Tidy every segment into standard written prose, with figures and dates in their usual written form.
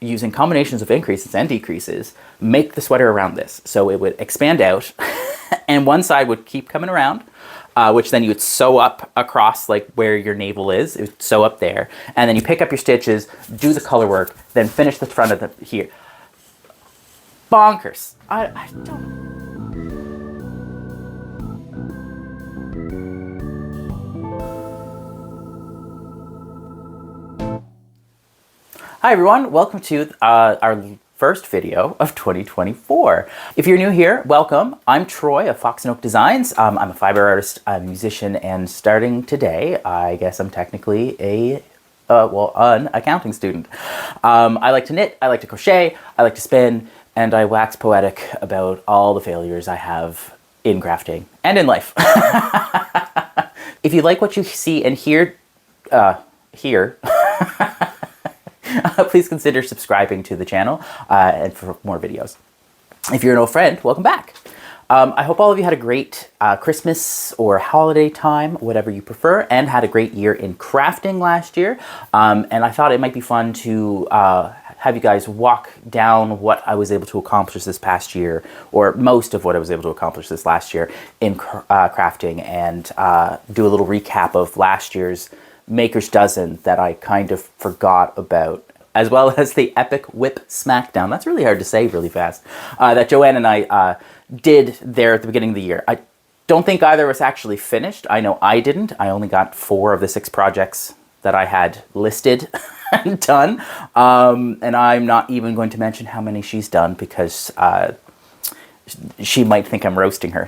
using combinations of increases and decreases, make the sweater around this. So it would expand out and one side would keep coming around, which then you would sew up across like where your navel is. It would sew up there. And then you pick up your stitches, do the color work, then finish the front of the here. Bonkers. I don't... Hi everyone, welcome to our first video of 2024. If you're new here, welcome. I'm Troy of Fox and Oak Designs. I'm a fiber artist, I'm a musician, and starting today, I guess I'm technically an accounting student. I like to knit, I like to crochet, I like to spin, and I wax poetic about all the failures I have in crafting and in life. If you like what you see and hear, please consider subscribing to the channel and for more videos. If you're an old friend, welcome back. I hope all of you had a great Christmas or holiday time, whatever you prefer, and had a great year in crafting last year. And I thought it might be fun to have you guys walk down what I was able to accomplish this past year, or most of what I was able to accomplish this last year in crafting, and do a little recap of last year's Maker's Dozen that I kind of forgot about, as well as the epic whip smackdown. That's really hard to say really fast. That Joanne and I did there at the beginning of the year. I don't think either of us actually finished. I know I didn't. I only got 4 of the 6 projects that I had listed and done. And I'm not even going to mention how many she's done because she might think I'm roasting her.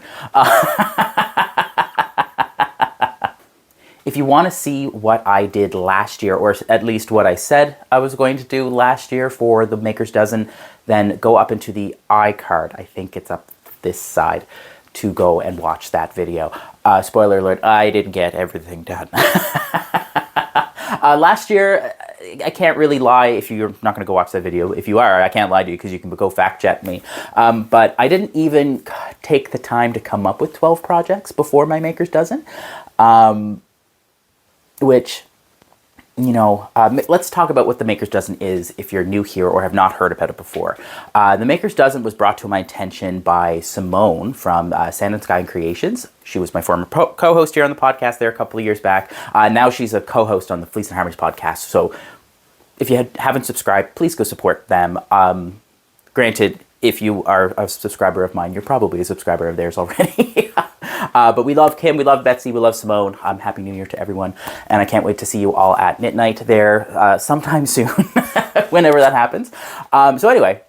If you want to see what I did last year, or at least what I said I was going to do last year for the Maker's Dozen, then go up into the iCard. I think it's up this side to go and watch that video. Spoiler alert, I didn't get everything done. Last year, I can't really lie if you're not going to go watch that video. If you are, I can't lie to you because you can go fact check me. But I didn't even take the time to come up with 12 projects before my Maker's Dozen. Which, you know, let's talk about what the Maker's Dozen is if you're new here or have not heard about it before. The Maker's Dozen was brought to my attention by Simone from Sand and Sky Creations. She was my former co-host here on the podcast there a couple of years back. Now she's a co-host on the Fleece and Harmonies podcast. So if you haven't subscribed, please go support them. Granted, if you are a subscriber of mine, you're probably a subscriber of theirs already. But we love Kim, we love Betsy, we love Simone. Happy New Year to everyone. And I can't wait to see you all at Knit Night there sometime soon, whenever that happens. So anyway,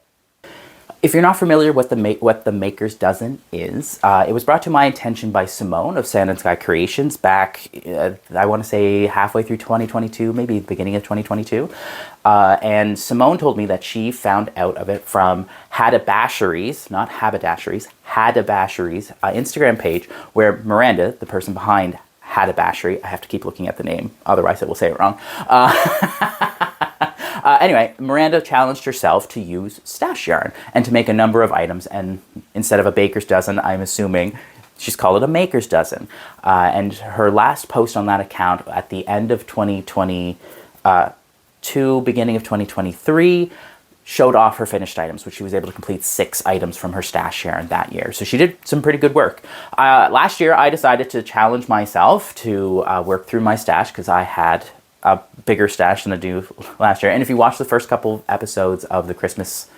if you're not familiar with what the Maker's Dozen is, it was brought to my attention by Simone of Sand and Sky Creations back, I want to say halfway through 2022, maybe the beginning of 2022. And Simone told me that she found out of it from Hadabashery's, not Haberdashery's, Hadabashery's Instagram page, where Miranda, the person behind Hadabashery, I have to keep looking at the name, otherwise I will say it wrong. Anyway, Miranda challenged herself to use stash yarn and to make a number of items, and instead of a baker's dozen, I'm assuming she's called it a maker's dozen. And her last post on that account at the end of 2022, beginning of 2023, showed off her finished items, which she was able to complete 6 items from her stash yarn that year. So she did some pretty good work. Last year, I decided to challenge myself to work through my stash because I had a bigger stash than I do last year. And if you watch the first couple episodes of the Christmas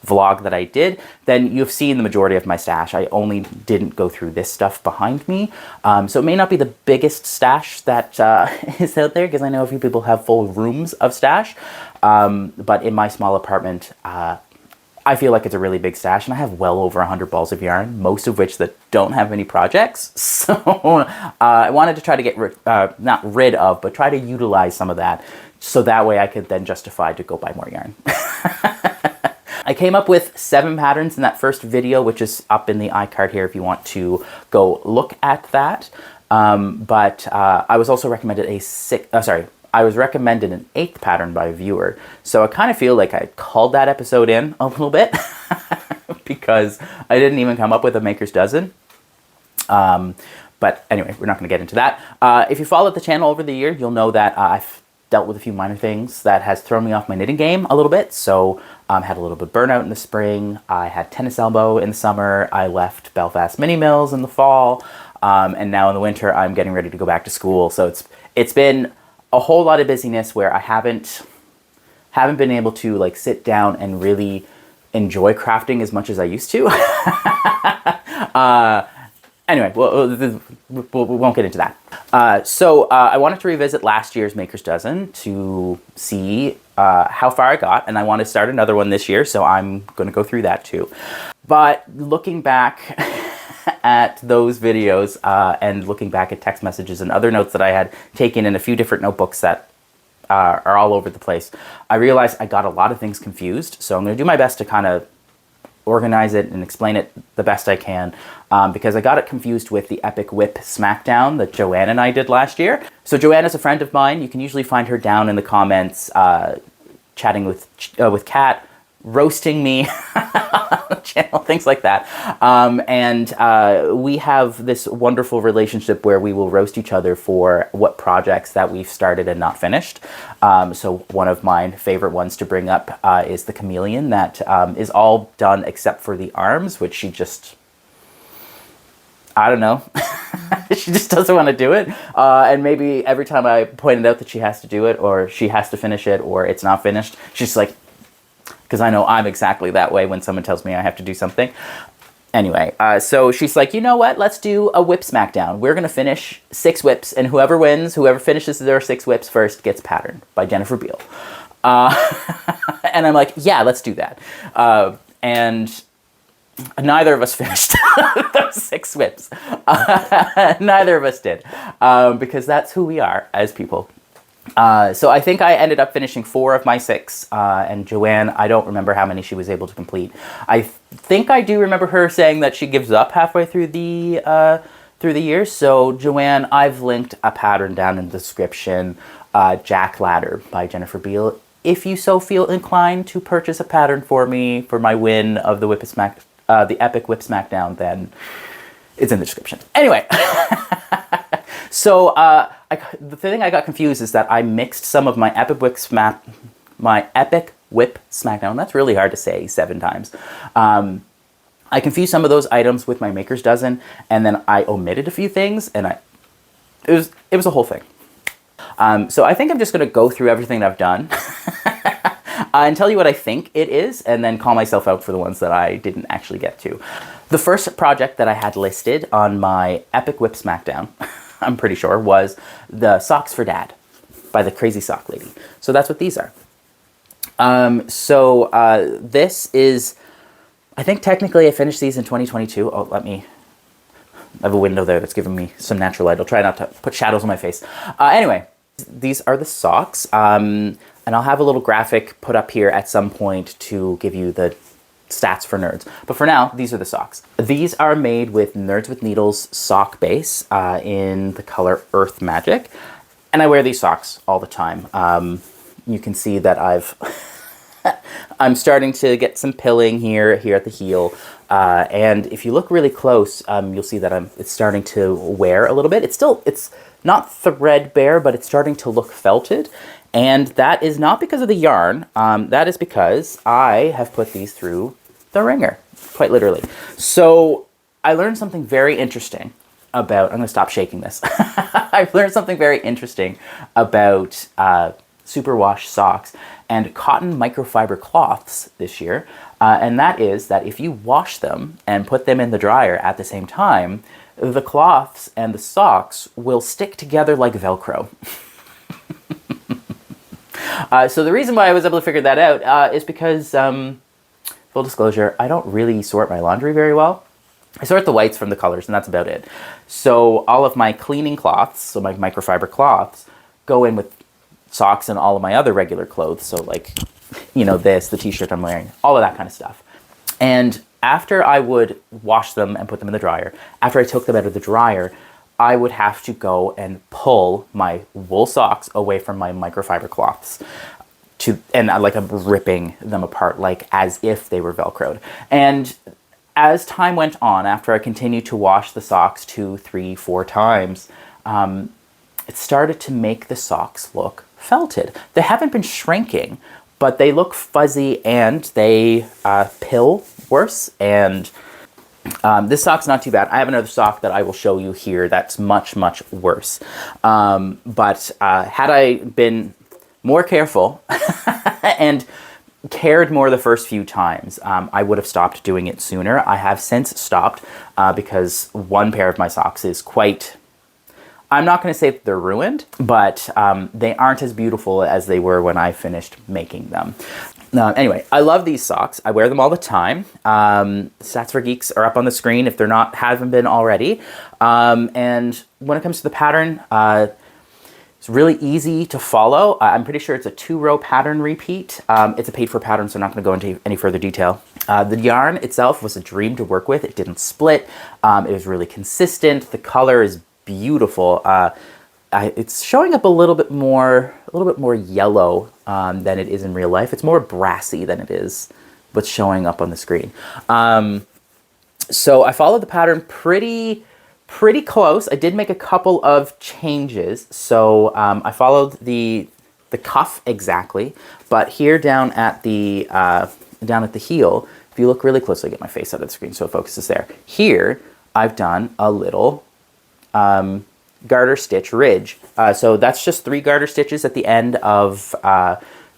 vlog that I did, then you've seen the majority of my stash. I only didn't go through this stuff behind me. So it may not be the biggest stash that is out there, because I know a few people have full rooms of stash. But in my small apartment, I feel like it's a really big stash, and I have well over 100 balls of yarn, most of which that don't have any projects. So I wanted to try to get not rid of, but try to utilize some of that, so that way I could then justify to go buy more yarn. I came up with 7 patterns in that first video, which is up in the iCard here if you want to go look at that. But I was also recommended I was recommended an 8th pattern by a viewer. So I kind of feel like I called that episode in a little bit because I didn't even come up with a Maker's Dozen. But anyway, we're not going to get into that. If you followed the channel over the year, you'll know that I've dealt with a few minor things that has thrown me off my knitting game a little bit. So had a little bit of burnout in the spring. I had tennis elbow in the summer. I left Belfast Mini Mills in the fall. And now in the winter, I'm getting ready to go back to school. So it's been a whole lot of busyness where I haven't been able to like sit down and really enjoy crafting as much as I used to. Anyway, we won't get into that. So I wanted to revisit last year's Maker's Dozen to see how far I got, and I want to start another one this year, so I'm going to go through that too. But looking back at those videos and looking back at text messages and other notes that I had taken in a few different notebooks that are all over the place, I realized I got a lot of things confused. So I'm going to do my best to kind of organize it and explain it the best I can, because I got it confused with the Epic Whip Smackdown that Joanne and I did last year. So Joanne is a friend of mine. You can usually find her down in the comments, chatting with Kat, roasting me on the channel, things like that. And we have this wonderful relationship where we will roast each other for what projects that we've started and not finished. So one of my favorite ones to bring up is the chameleon that is all done except for the arms, which she just, I don't know. She just doesn't want to do it. And maybe every time I pointed out that she has to do it, or she has to finish it, or it's not finished, she's like, because I know I'm exactly that way when someone tells me I have to do something. Anyway, so she's like, you know what? Let's do a whip smackdown. We're going to finish 6 whips, and whoever wins, whoever finishes their 6 whips first gets patterned by Jennifer Beale. And I'm like, yeah, let's do that. And neither of us finished those 6 whips. Neither of us did, because that's who we are as people. So I think I ended up finishing 4 of my 6, and Joanne, I don't remember how many she was able to complete. I think I do remember her saying that she gives up halfway through the year. So Joanne, I've linked a pattern down in the description, Jack Ladder by Jennifer Beale. If you so feel inclined to purchase a pattern for me for my win of the the Epic Whip Smackdown, then it's in the description. Anyway, so the thing I got confused is that I mixed some of my Epic Whip Smackdown. That's really hard to say 7 times. I confused some of those items with my Maker's Dozen, and then I omitted a few things, and it was a whole thing. So I think I'm just going to go through everything that I've done and tell you what I think it is, and then call myself out for the ones that I didn't actually get to. The first project that I had listed on my Epic Whip Smackdown, I'm pretty sure, was the Socks for Dad by the Crazy Sock Lady. So that's what these are. This is, I think technically I finished these in 2022. Oh, I have a window there that's giving me some natural light. I'll try not to put shadows on my face. Anyway, these are the socks. And I'll have a little graphic put up here at some point to give you the stats for nerds. But for now, these are the socks. These are made with Nerds with Needles sock base in the color Earth Magic. And I wear these socks all the time. You can see that I'm starting to get some pilling here at the heel. And if you look really close, you'll see that it's starting to wear a little bit. It's not threadbare, but it's starting to look felted. And that is not because of the yarn. That is because I have put these through the wringer, quite literally. So I learned something very interesting about, I'm going to stop shaking this. I've learned something very interesting about superwash socks and cotton microfiber cloths this year. And that is that if you wash them and put them in the dryer at the same time, the cloths and the socks will stick together like Velcro. So the reason why I was able to figure that out is because, full disclosure, I don't really sort my laundry very well. I sort the whites from the colors, and that's about it. So all of my cleaning cloths, so my microfiber cloths, go in with socks and all of my other regular clothes. So like, the t-shirt I'm wearing, all of that kind of stuff. And after I would wash them and put them in the dryer, after I took them out of the dryer, I would have to go and pull my wool socks away from my microfiber cloths. And I'm ripping them apart like as if they were Velcroed. And as time went on, after I continued to wash the socks 2, 3, 4 times, it started to make the socks look felted. They haven't been shrinking, but they look fuzzy and they pill worse. And this sock's not too bad. I have another sock that I will show you here that's much, much worse. But had I been more careful and cared more the first few times, I would have stopped doing it sooner. I have since stopped because one pair of my socks is quite... I'm not going to say that they're ruined, but they aren't as beautiful as they were when I finished making them. Anyway, I love these socks. I wear them all the time. Stats for Geeks are up on the screen if they're not, haven't been already. And when it comes to the pattern, it's really easy to follow. I'm pretty sure it's a 2-row pattern repeat. It's a paid for pattern, so I'm not going to go into any further detail. The yarn itself was a dream to work with. It didn't split. It was really consistent. The color is beautiful. It's showing up a little bit more yellow than it is in real life. It's more brassy than it is what's showing up on the screen. So I followed the pattern pretty close. I did make a couple of changes. So I followed the cuff exactly, but here down at the heel, if you look really closely, get my face out of the screen so it focuses there. Here, I've done a little garter stitch ridge. So that's just 3 garter stitches at the end of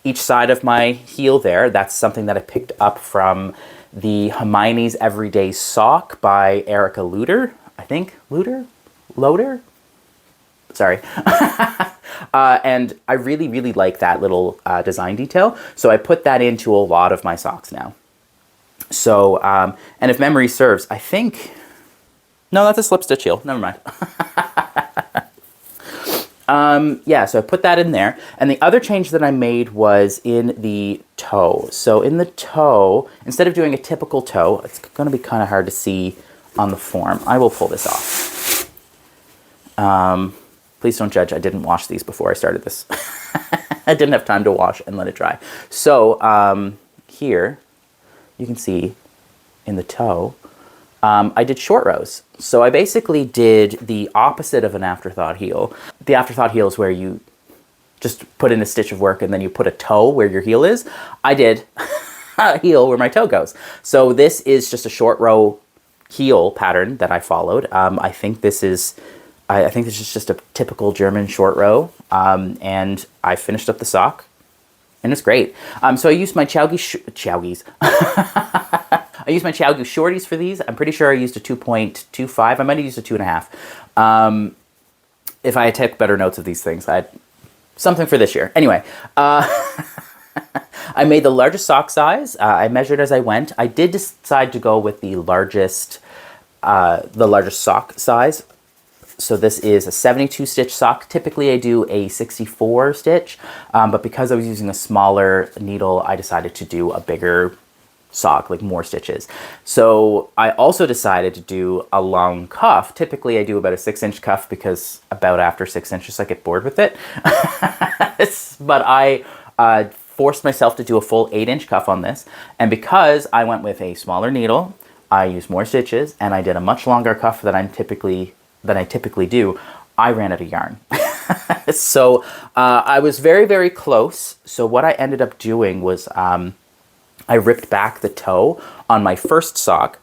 each side of my heel there. That's something that I picked up from the Hermione's Everyday Sock by Erica Luder. I think Loader? Sorry. And I really like that little design detail. So I put that into a lot of my socks now. So, and if memory serves, I think... No, that's a slip stitch heel. Never mind. Yeah, so I put that in there. And the other change that I made was in the toe. So in the toe, instead of doing a typical toe, it's going to be kind of hard to see on the form. I will pull this off. Please don't judge. I didn't wash these before I started this. I didn't have time to wash and let it dry. So here, you can see in the toe, I did short rows. So I basically did the opposite of an afterthought heel. The afterthought heel is where you just put in a stitch of work and then you put a toe where your heel is. I did a heel where my toe goes. So this is just a short row heel pattern that I followed. I think this is just a typical German short row. And I finished up the sock and it's great. So I used my Chowgies. I used my Chowgu shorties for these. I'm pretty sure I used a 2.25. I might have used a 2.5. If I had took better notes of these things, I'd something for this year. Anyway, I made the largest sock size. I measured as I went. I did decide to go with the largest sock size. So this is a 72 stitch sock. Typically I do a 64 stitch, but because I was using a smaller needle, I decided to do a bigger sock, like more stitches. So I also decided to do a long cuff. Typically I do about a 6-inch cuff because about after 6 inches I get bored with it. But I forced myself to do a full 8-inch cuff on this. And because I went with a smaller needle, I used more stitches and I did a much longer cuff than I typically do, I ran out of yarn. So I was very close. So what I ended up doing was I ripped back the toe on my first sock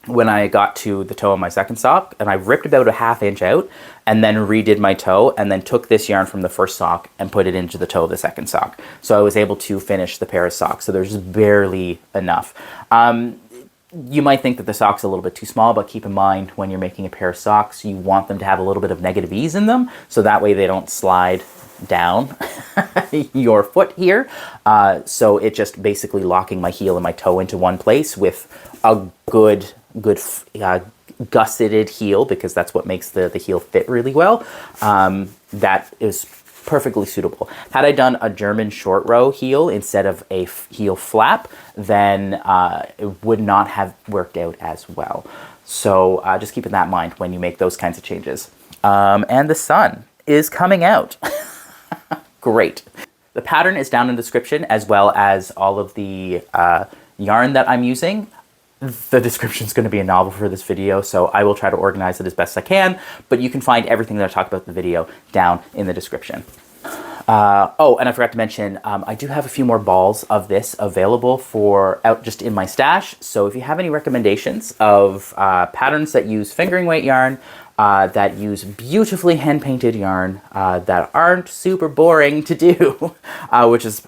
when I got to the toe on my second sock, and I ripped about a 1/2 inch out and then redid my toe and then took this yarn from the first sock and put it into the toe of the second sock. So I was able to finish the pair of socks. So there's barely enough. You might think that the sock's a little bit too small, but keep in mind when you're making a pair of socks, you want them to have a little bit of negative ease in them, so that way they don't slide down your foot here. So it just basically locking my heel and my toe into one place with a good gusseted heel, because that's what makes the heel fit really well. That is perfectly suitable. Had I done a German short row heel instead of a heel flap, then it would not have worked out as well. So just keep in that mind when you make those kinds of changes. And the sun is coming out. Great. The pattern is down in the description, as well as all of the yarn that I'm using. The description is going to be a novel for this video, so I will try to organize it as best I can, but you can find everything that I talk about in the video down in the description. Oh, and I forgot to mention, I do have a few more balls of this available for out just in my stash. So if you have any recommendations of patterns that use fingering weight yarn, that use beautifully hand-painted yarn, that aren't super boring to do, which is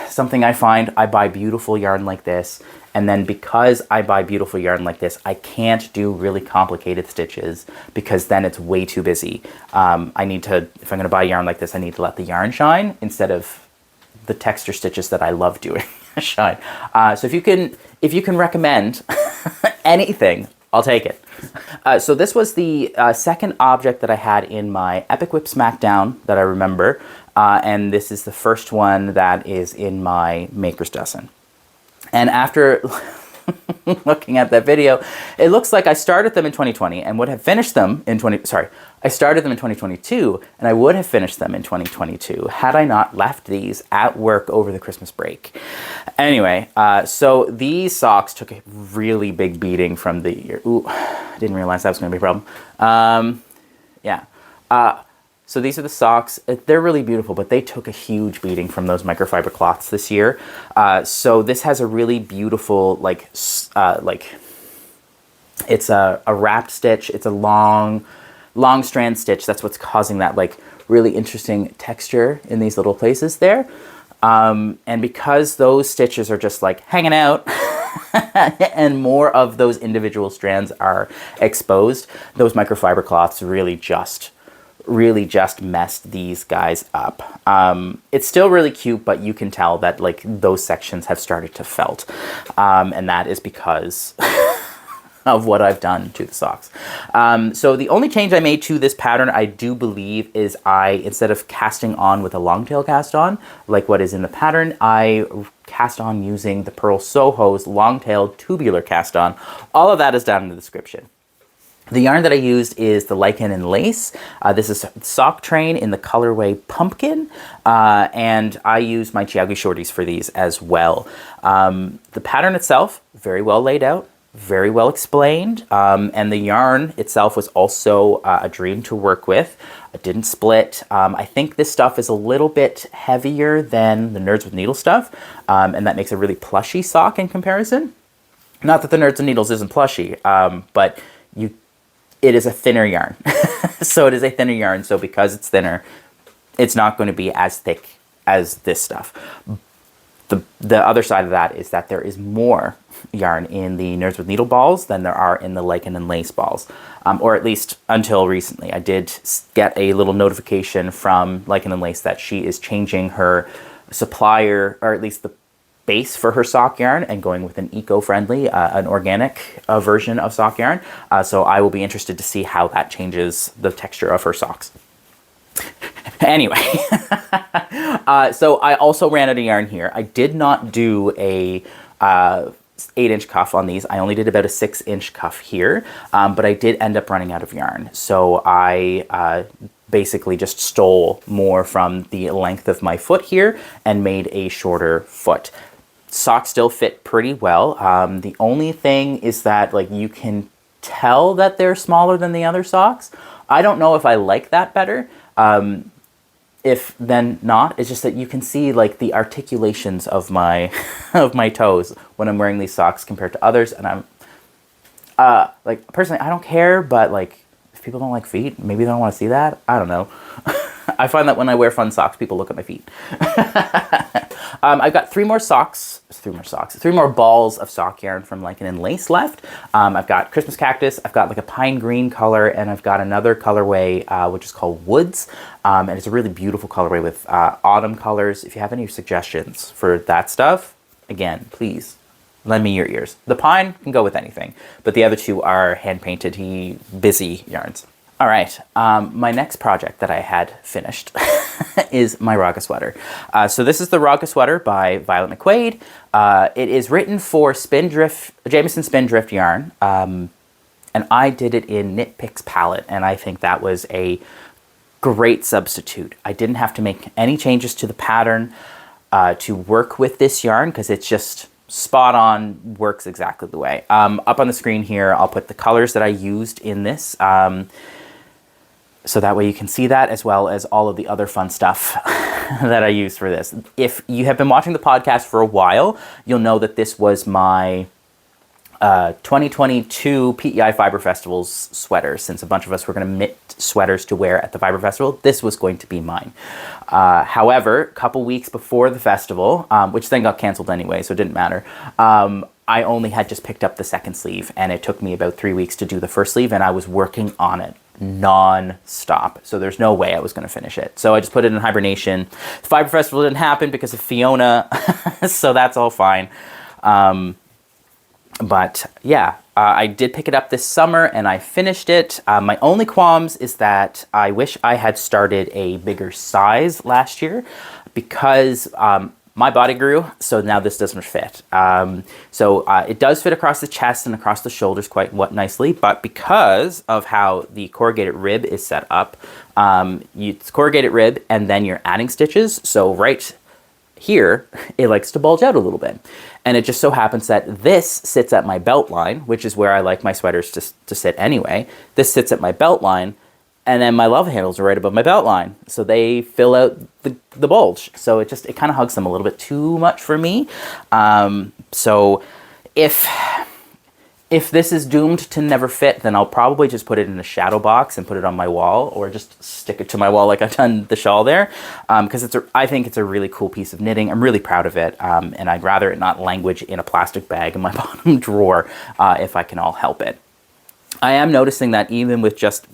something I find. I buy beautiful yarn like this, and then because I buy beautiful yarn like this, I can't do really complicated stitches because then it's way too busy. I need to, if I'm going to buy yarn like this, I need to let the yarn shine instead of the texture stitches that I love doing shine. So if you can recommend anything, I'll take it. So this was the second object that I had in my Epic Whip Smackdown that I remember. And this is the first one that is in my Maker's Dozen. And after looking at that video, it looks like I started them in 2020 and would have finished them in I started them in 2022 and I would have finished them in 2022 had I not left these at work over the Christmas break. Anyway, so these socks took a really big beating from the year. Ooh, I didn't realize that was going to be a problem. Yeah. So these are the socks. They're really beautiful, but they took a huge beating from those microfiber cloths this year. So this has a really beautiful, it's a wrapped stitch. It's a long strand stitch. That's what's causing that really interesting texture in these little places there. And because those stitches are just hanging out and more of those individual strands are exposed, those microfiber cloths really just messed these guys up. It's still really cute, but you can tell that those sections have started to felt. And that is because of what I've done to the socks. So the only change I made to this pattern, I do believe, is instead of casting on with a long tail cast on, like what is in the pattern, I cast on using the Pearl Soho's long tail tubular cast on. All of that is down in the description. The yarn that I used is the Lichen and Lace. This is Sock Train in the colorway Pumpkin, and I use my Chiagi Shorties for these as well. The pattern itself, very well laid out, very well explained, and the yarn itself was also a dream to work with. It didn't split. I think this stuff is a little bit heavier than the Nerds with Needle stuff, and that makes a really plushy sock in comparison. Not that the Nerds with Needles isn't plushy, but it is a thinner yarn. So it is a thinner yarn. So because it's thinner, it's not going to be as thick as this stuff. The other side of that is that there is more yarn in the Nerds with Needle balls than there are in the Lichen and Lace balls. Or at least until recently. I did get a little notification from Lichen and Lace that she is changing her supplier, or at least the base for her sock yarn, and going with an eco-friendly, an organic version of sock yarn. So I will be interested to see how that changes the texture of her socks. Anyway, so I also ran out of yarn here. I did not do a 8-inch cuff on these. I only did about a 6-inch cuff here, but I did end up running out of yarn. So I basically just stole more from the length of my foot here and made a shorter foot. Socks still fit pretty well. The only thing is that you can tell that they're smaller than the other socks. I don't know if I like that better. If then not, it's just that you can see the articulations of my of my toes when I'm wearing these socks compared to others. And I'm personally, I don't care, but if people don't like feet, maybe they don't want to see that. I don't know. I find that when I wear fun socks, people look at my feet. I've got three more balls of sock yarn from Lichen and Lace left. I've got Christmas Cactus, I've got a pine green color, and I've got another colorway which is called Woods. And it's a really beautiful colorway with autumn colors. If you have any suggestions for that stuff, again, please lend me your ears. The pine can go with anything, but the other two are hand-painted, busy yarns. All right, my next project that I had finished is my Raga sweater. So this is the Raga sweater by Violet McQuade. It is written for Jameson Spindrift yarn, and I did it in Knit Picks palette, and I think that was a great substitute. I didn't have to make any changes to the pattern to work with this yarn because it's just spot on, works exactly the way. Up on the screen here, I'll put the colors that I used in this. So that way you can see that, as well as all of the other fun stuff that I use for this. If you have been watching the podcast for a while, you'll know that this was my 2022 PEI Fiber Festival's sweater. Since a bunch of us were going to knit sweaters to wear at the Fiber Festival, this was going to be mine. However, a couple weeks before the festival, which then got canceled anyway, so it didn't matter, I only had just picked up the second sleeve, and it took me about 3 weeks to do the first sleeve, and I was working on it non-stop, so there's no way I was going to finish it. So I just put it in hibernation. The Fiber Festival didn't happen because of Fiona, so that's all fine. But yeah, I did pick it up this summer and I finished it. My only qualms is that I wish I had started a bigger size last year, because my body grew, so now this doesn't fit. It does fit across the chest and across the shoulders quite nicely, but because of how the corrugated rib is set up, it's corrugated rib and then you're adding stitches. So right here, it likes to bulge out a little bit. And it just so happens that this sits at my belt line, which is where I like my sweaters to sit anyway. This sits at my belt line, and then my love handles are right above my belt line. So they fill out the bulge. So it kind of hugs them a little bit too much for me. So if this is doomed to never fit, then I'll probably just put it in a shadow box and put it on my wall, or just stick it to my wall like I've done the shawl there, because I think it's a really cool piece of knitting. I'm really proud of it, and I'd rather it not languish in a plastic bag in my bottom drawer if I can all help it. I am noticing that even with just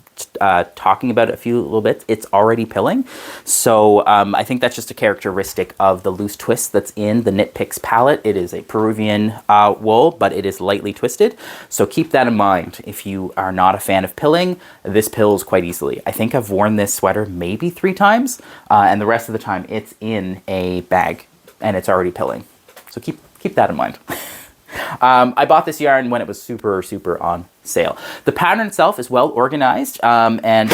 talking about it a few little bits, it's already pilling. So I think that's just a characteristic of the loose twist that's in the Knit Picks palette. It is a Peruvian wool, but it is lightly twisted. So keep that in mind. If you are not a fan of pilling, this pills quite easily. I think I've worn this sweater maybe 3 times, and the rest of the time it's in a bag and it's already pilling. So keep that in mind. I bought this yarn when it was super, super on sale. The pattern itself is well organized, and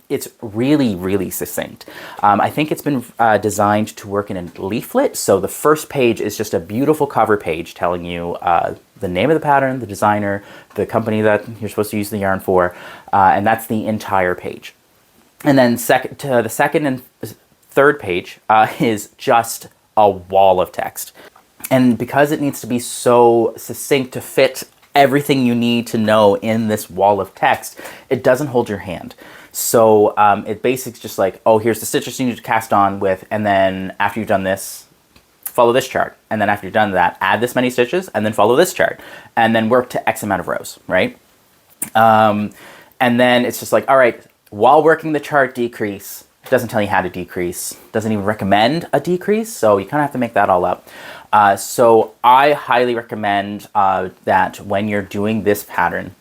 it's really, really succinct. I think it's been designed to work in a leaflet. So the first page is just a beautiful cover page telling you the name of the pattern, the designer, the company that you're supposed to use the yarn for, and that's the entire page. And then the second and third page is just a wall of text. And because it needs to be so succinct to fit everything you need to know in this wall of text, it doesn't hold your hand. So it basically just like, oh, here's the stitches you need to cast on with, and then after you've done this, follow this chart. And then after you've done that, add this many stitches, and then follow this chart. And then work to X amount of rows, right? And then it's just like, all right, while working the chart, decrease. It doesn't tell you how to decrease. Doesn't even recommend a decrease, so you kind of have to make that all up. So I highly recommend that when you're doing this pattern,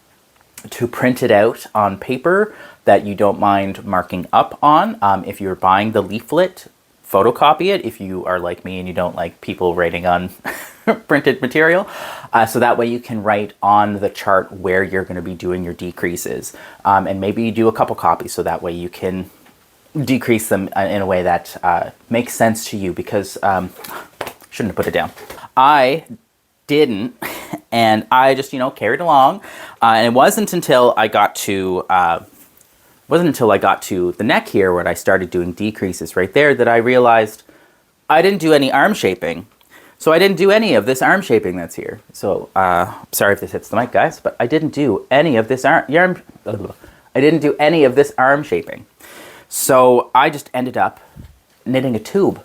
to print it out on paper that you don't mind marking up on. If you're buying the leaflet, photocopy it if you are like me and you don't like people writing on printed material. So that way you can write on the chart where you're going to be doing your decreases. And maybe you do a couple copies so that way you can decrease them in a way that makes sense to you, because shouldn't have put it down. I didn't, and I just, carried along. And it wasn't until I got to the neck here where I started doing decreases right there that I realized I didn't do any arm shaping. So I didn't do any of this arm shaping that's here. So sorry if this hits the mic, guys, but I didn't do any of this arm shaping. So I just ended up knitting a tube.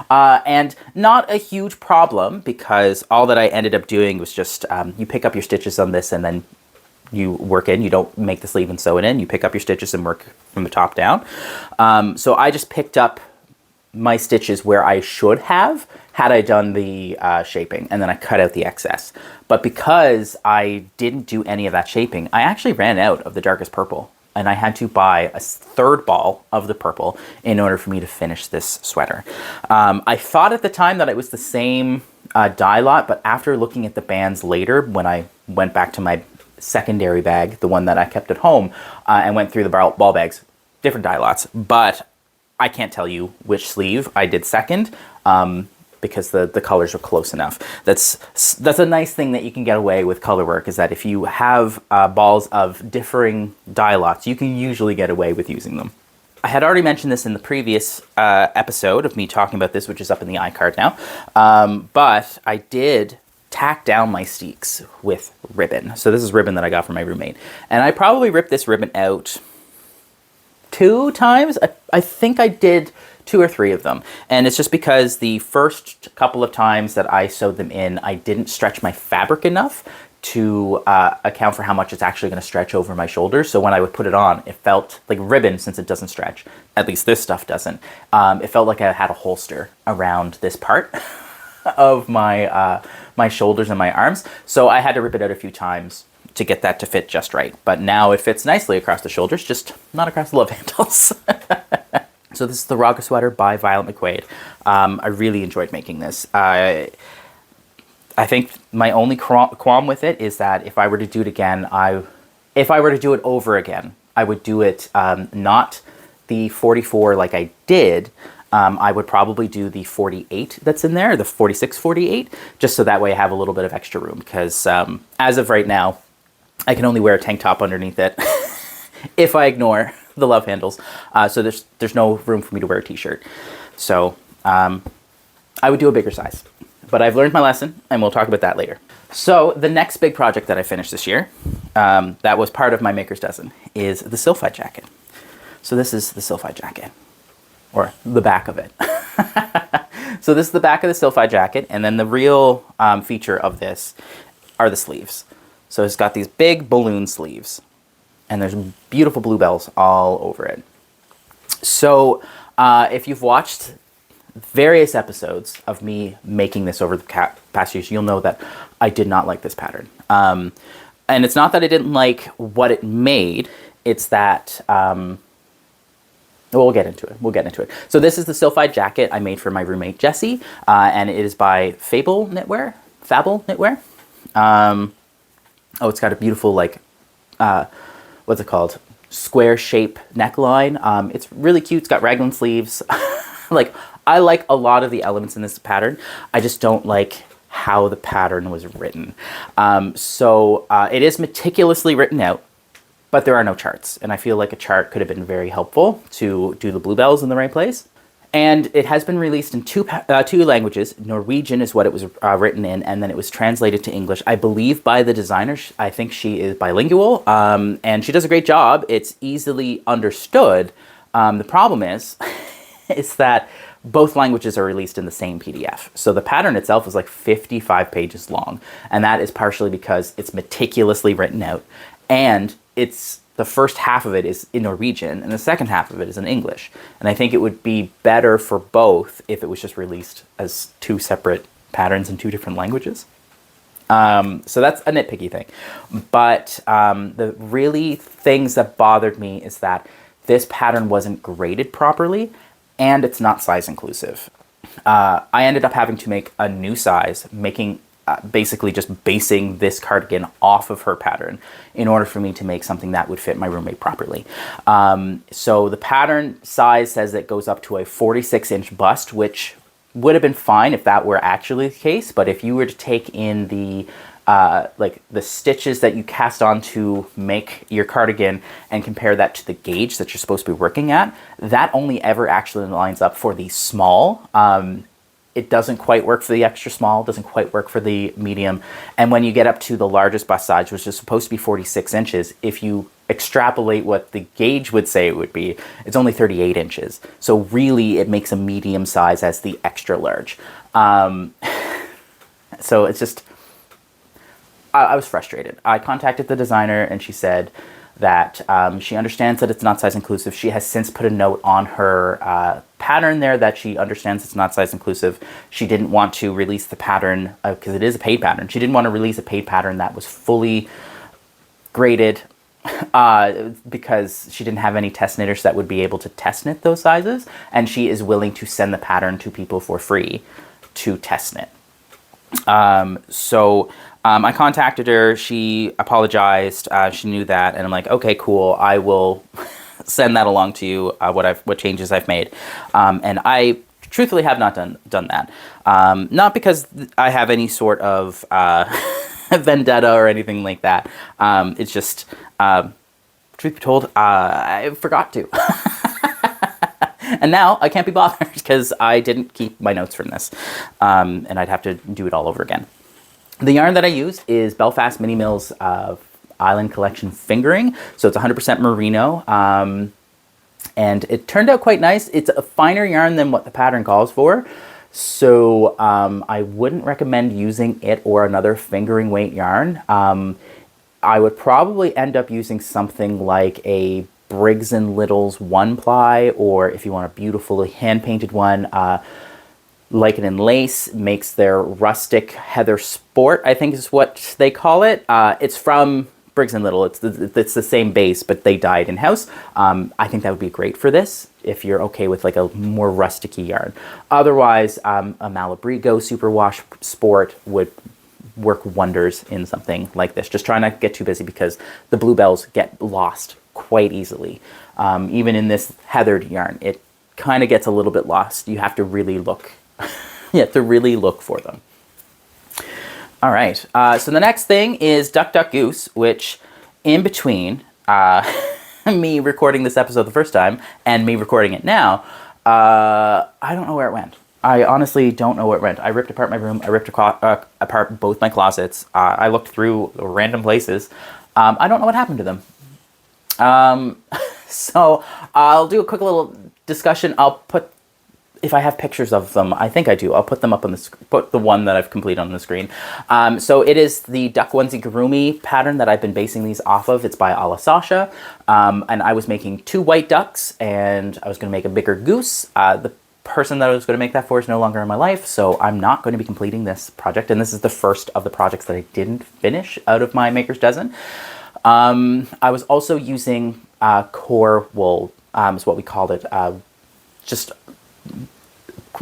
And not a huge problem, because all that I ended up doing was just, you pick up your stitches on this and then you work in. You don't make the sleeve and sew it in. You pick up your stitches and work from the top down. So I just picked up my stitches where I should have had I done the shaping, and then I cut out the excess. But because I didn't do any of that shaping, I actually ran out of the darkest purple. And I had to buy a third ball of the purple in order for me to finish this sweater. I thought at the time that it was the same dye lot, but after looking at the bands later, when I went back to my secondary bag, the one that I kept at home, and went through the ball bags, different dye lots. But I can't tell you which sleeve I did second. because the colors are close enough. That's a nice thing that you can get away with color work, is that if you have balls of differing dye lots, you can usually get away with using them. I had already mentioned this in the previous episode of me talking about this, which is up in the iCard now, but I did tack down my steeks with ribbon. So this is ribbon that I got from my roommate, and I probably ripped this ribbon out 2 times. I think I did 2 or 3 of them, and it's just because the first couple of times that I sewed them in, I didn't stretch my fabric enough to account for how much it's actually going to stretch over my shoulders. So when I would put it on, it felt like ribbon, since it doesn't stretch. At least this stuff doesn't. It felt like I had a holster around this part of my my shoulders and my arms. So I had to rip it out a few times to get that to fit just right. But now it fits nicely across the shoulders, just not across the love handles. So this is the Raga sweater by Violet McQuade. I really enjoyed making this. I think my only qualm with it is that if I were to do it again, if I were to do it over again, I would do it not the 44 like I did. I would probably do the 48 that's in there, the 46, 48, just so that way I have a little bit of extra room, because as of right now, I can only wear a tank top underneath it if I ignore the love handles. So there's no room for me to wear a t-shirt. So I would do a bigger size. But I've learned my lesson, and we'll talk about that later. So the next big project that I finished this year, that was part of my Maker's Dozen, is the Sylphide Jacket. So this is the Sylphide Jacket, or the back of it. So this is the back of the Sylphide Jacket, and then the real feature of this are the sleeves. So it's got these big balloon sleeves, and there's beautiful bluebells all over it. So if you've watched various episodes of me making this over the past years, you'll know that I did not like this pattern. And it's not that I didn't like what it made, it's that, we'll get into it. So this is the Sylphide Jacket I made for my roommate Jessie, and it is by Fabel Knitwear. Oh, it's got a beautiful, like, what's it called? Square shape neckline. It's really cute. It's got raglan sleeves. Like, I like a lot of the elements in this pattern. I just don't like how the pattern was written. So it is meticulously written out, but there are no charts. And I feel like a chart could have been very helpful to do the bluebells in the right place. And it has been released in two languages. Norwegian is what it was written in, and then it was translated to English, I believe, by the designer. I think she is bilingual, and she does a great job. It's easily understood. The problem is that both languages are released in the same PDF. So the pattern itself is like 55 pages long, and that is partially because it's meticulously written out, and the first half of it is in Norwegian, and the second half of it is in English. And I think it would be better for both if it was just released as 2 separate patterns in 2 different languages. So that's a nitpicky thing. But the really things that bothered me is that this pattern wasn't graded properly, and it's not size inclusive. I ended up having to make a new size, basically just basing this cardigan off of her pattern in order for me to make something that would fit my roommate properly. So the pattern size says it goes up to a 46-inch bust, which would have been fine if that were actually the case. But if you were to take in the stitches that you cast on to make your cardigan and compare that to the gauge that you're supposed to be working at, that only ever actually lines up for the small. It doesn't quite work for the extra small, doesn't quite work for the medium. And when you get up to the largest bust size, which is supposed to be 46 inches, if you extrapolate what the gauge would say it would be, it's only 38 inches. So really it makes a medium size as the extra large. So it's just, I was frustrated. I contacted the designer, and she said that she understands that it's not size inclusive. She has since put a note on her pattern there that she understands it's not size inclusive. She didn't want to release the pattern because it is a paid pattern. She didn't want to release a paid pattern that was fully graded because she didn't have any test knitters that would be able to test knit those sizes, and she is willing to send the pattern to people for free to test knit. I contacted her, she apologized, she knew that, and I'm like, okay, cool, I will send that along to you, what changes I've made. And I truthfully have not done that. Not because I have any sort of vendetta or anything like that. It's just, truth be told, I forgot to. And now I can't be bothered because I didn't keep my notes from this. And I'd have to do it all over again. The yarn that I use is Belfast Mini Mills Island Collection Fingering. So it's 100% merino. And it turned out quite nice. It's a finer yarn than what the pattern calls for. So I wouldn't recommend using it or another fingering weight yarn. I would probably end up using something like a Briggs & Little's 1-ply, or if you want a beautifully hand-painted one, Like It in Lace makes their Rustic Heather Sport, I think is what they call it. It's from Briggs & Little. It's the same base, but they dyed in-house. I think that would be great for this, if you're okay with like a more rustic-y yarn. Otherwise, a Malabrigo Superwash Sport would work wonders in something like this. Just try not to get too busy because the bluebells get lost quite easily. Even in this heathered yarn, it kind of gets a little bit lost. You have to really look. You have to really look for them. All right, so the next thing is Duck Duck Goose, which in between me recording this episode the first time and me recording it now, I don't know where it went. I honestly don't know where it went. I ripped apart my room. I ripped apart both my closets. I looked through random places. I don't know what happened to them. So I'll do a quick little discussion. I'll put, if I have pictures of them, I think I do. I'll put them up on the put the one that I've completed on the screen. So it is the Duck Onesiegarumi pattern that I've been basing these off of. It's by Sascha. And I was making 2 white ducks, and I was going to make a bigger goose. The person that I was going to make that for is no longer in my life, so I'm not going to be completing this project. And this is the first of the projects that I didn't finish out of my maker's dozen. I was also using core wool, is what we called it.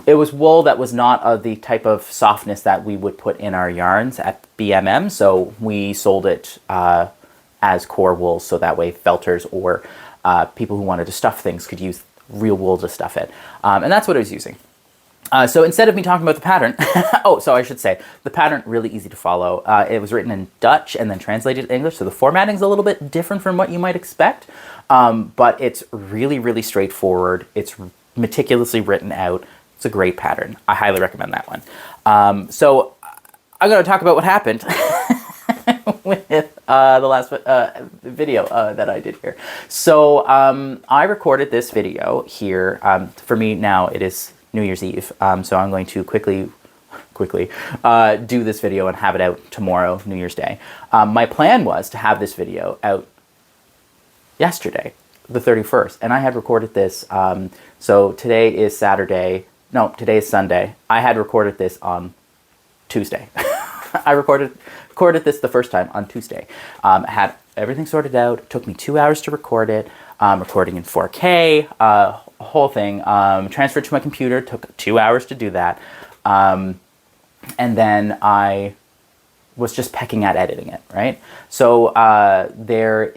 It was wool that was not the type of softness that we would put in our yarns at BMM, so we sold it as core wool, so that way felters or people who wanted to stuff things could use real wool to stuff it. And that's what I was using. So instead of me talking about the pattern, oh, so I should say, the pattern, really easy to follow. It was written in Dutch and then translated to English, so the formatting's a little bit different from what you might expect, but it's really, really straightforward. It's meticulously written out. It's a great pattern. I highly recommend that one. So I'm going to talk about what happened with the last video that I did here. So I recorded this video here. For me now, it is New Year's Eve. So I'm going to quickly do this video and have it out tomorrow, New Year's Day. My plan was to have this video out yesterday, the 31st, and I had recorded this. So today is Saturday. No, today is Sunday. I had recorded this on Tuesday. I recorded this the first time on Tuesday. Had everything sorted out. It took me 2 hours to record it. Recording in 4K, whole thing. Transferred to my computer. Took 2 hours to do that. And then I was just pecking at editing it, right? So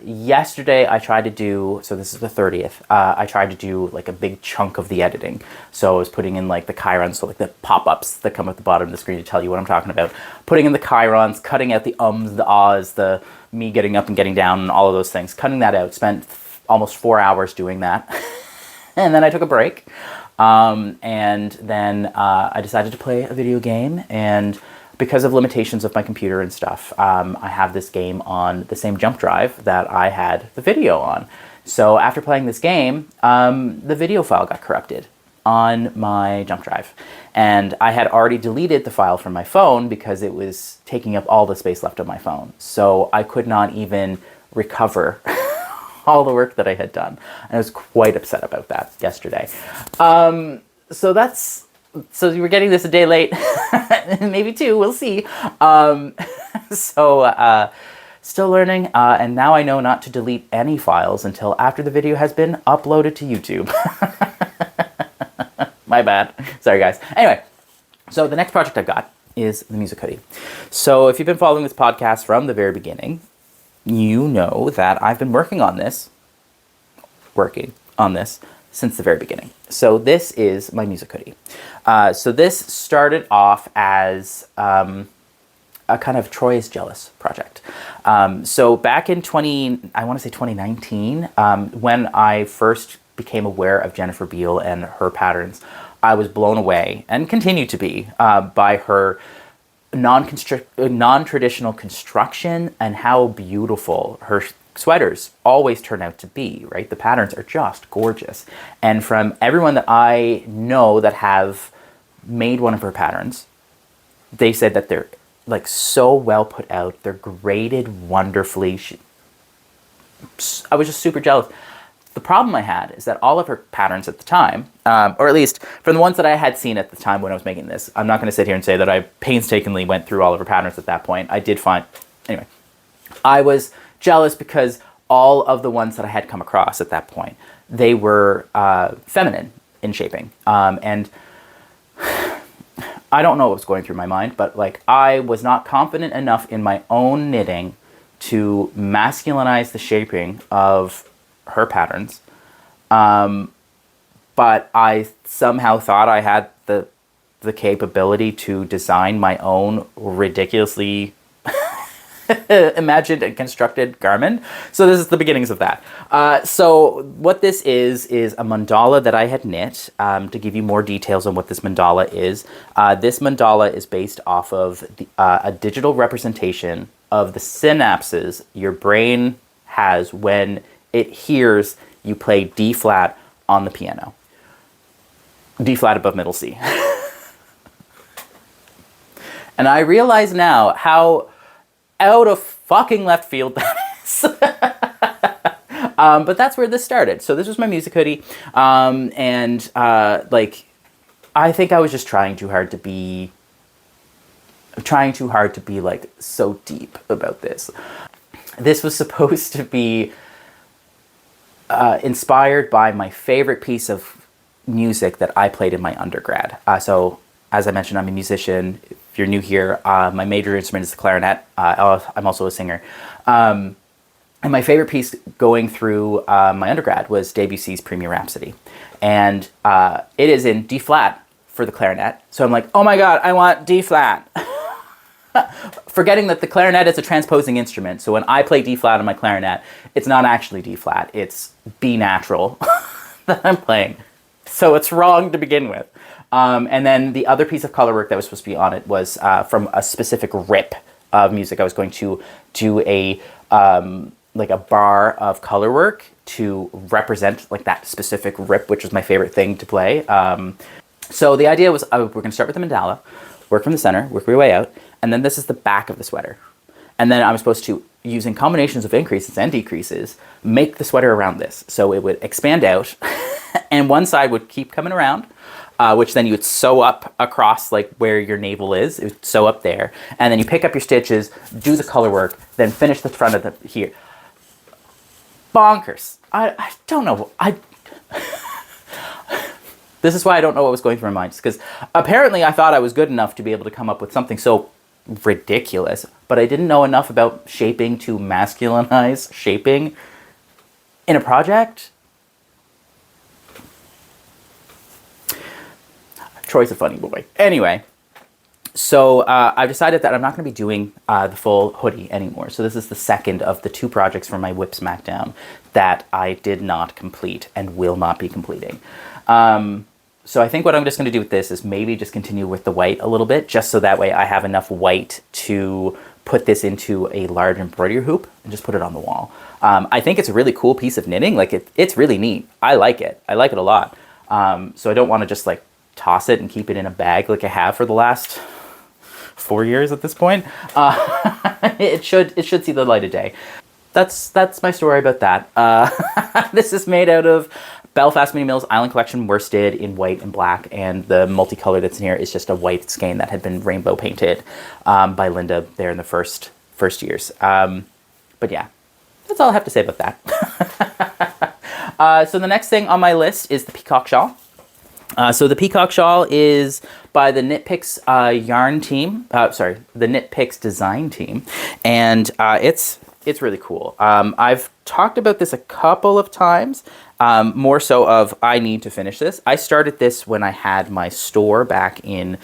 yesterday I tried to do, so this is the 30th, I tried to do like a big chunk of the editing. So I was putting in like the chirons, so like the pop-ups that come at the bottom of the screen to tell you what I'm talking about. Putting in the chirons, cutting out the ums, the ahs, the me getting up and getting down and all of those things. Cutting that out, spent almost 4 hours doing that. And then I took a break. And then I decided to play a video game, and because of limitations of my computer and stuff, I have this game on the same jump drive that I had the video on. So after playing this game, the video file got corrupted on my jump drive. And I had already deleted the file from my phone because it was taking up all the space left on my phone. So I could not even recover all the work that I had done. And I was quite upset about that yesterday. So you were getting this a day late, maybe 2, we'll see. Still learning, and now I know not to delete any files until after the video has been uploaded to YouTube. My bad. Sorry, guys. Anyway, so the next project I've got is the music hoodie. So if you've been following this podcast from the very beginning, you know that I've been working on this since the very beginning. So this is my music hoodie. So this started off as a kind of Troy is Jealous project. So back in I want to say 2019, when I first became aware of Jennifer Beale and her patterns, I was blown away, and continue to be, by her non-traditional construction and how beautiful her sweaters always turn out to be, right? The patterns are just gorgeous. And from everyone that I know that have made one of her patterns, they said that they're like so well put out. They're graded wonderfully. I was just super jealous. The problem I had is that all of her patterns at the time, or at least from the ones that I had seen at the time when I was making this, I'm not going to sit here and say that I painstakingly went through all of her patterns at that point. I did find, anyway, I was jealous because all of the ones that I had come across at that point, they were feminine in shaping. And I don't know what was going through my mind, but like I was not confident enough in my own knitting to masculinize the shaping of her patterns, but I somehow thought I had the capability to design my own ridiculously imagined and constructed garment. So this is the beginnings of that. So what this is a mandala that I had knit. To give you more details on what this mandala is, this mandala is based off of a digital representation of the synapses your brain has when it hears you play D flat on the piano. D flat above middle C. And I realize now how out of fucking left field that is. But that's where this started. So this was my music hoodie. Like, I think I was just trying too hard to be like so deep about this. This was supposed to be inspired by my favorite piece of music that I played in my undergrad. So, as I mentioned, I'm a musician. If you're new here, my major instrument is the clarinet. I'm also a singer. And my favorite piece going through my undergrad was Debussy's Premier Rhapsody. And it is in D flat for the clarinet. So I'm like, oh my God, I want D flat. Forgetting that the clarinet is a transposing instrument. So when I play D flat on my clarinet, it's not actually D flat, it's B natural that I'm playing. So it's wrong to begin with. And then the other piece of color work that was supposed to be on it was from a specific rip of music. I was going to do a like a bar of color work to represent like that specific rip, which was my favorite thing to play. So the idea was we're going to start with the mandala, work from the center, work your way out, and then this is the back of the sweater. And then I'm supposed to, using combinations of increases and decreases, make the sweater around this. So it would expand out, and one side would keep coming around, which then you would sew up across like where your navel is. It would sew up there. And then you pick up your stitches, do the color work, then finish the front of the here. Bonkers. I don't know. This is why I don't know what was going through my mind. Because apparently I thought I was good enough to be able to come up with something so ridiculous, but I didn't know enough about shaping to masculinize shaping in a project. Troy's a funny boy. Anyway, so I've decided that I'm not going to be doing the full hoodie anymore. So this is the second of the two projects from my Whip Smackdown that I did not complete and will not be completing. So I think what I'm just going to do with this is maybe just continue with the white a little bit, just so that way I have enough white to put this into a large embroidery hoop and just put it on the wall. I think it's a really cool piece of knitting. Like it's really neat. I like it. I like it a lot. So I don't want to just like toss it and keep it in a bag like I have for the last 4 years at this point. It should see the light of day. That's my story about that. This is made out of Belfast Mini Mills Island Collection worsted in white and black, and the multicolor that's in here is just a white skein that had been rainbow painted by Linda there in the first years. But yeah, that's all I have to say about that. So the next thing on my list is the Peacock Shawl. So the Peacock Shawl is by the Knit Picks yarn team. The Knit Picks design team, and it's really cool. I've talked about this a couple of times, more so of I need to finish this. I started this when I had my store back in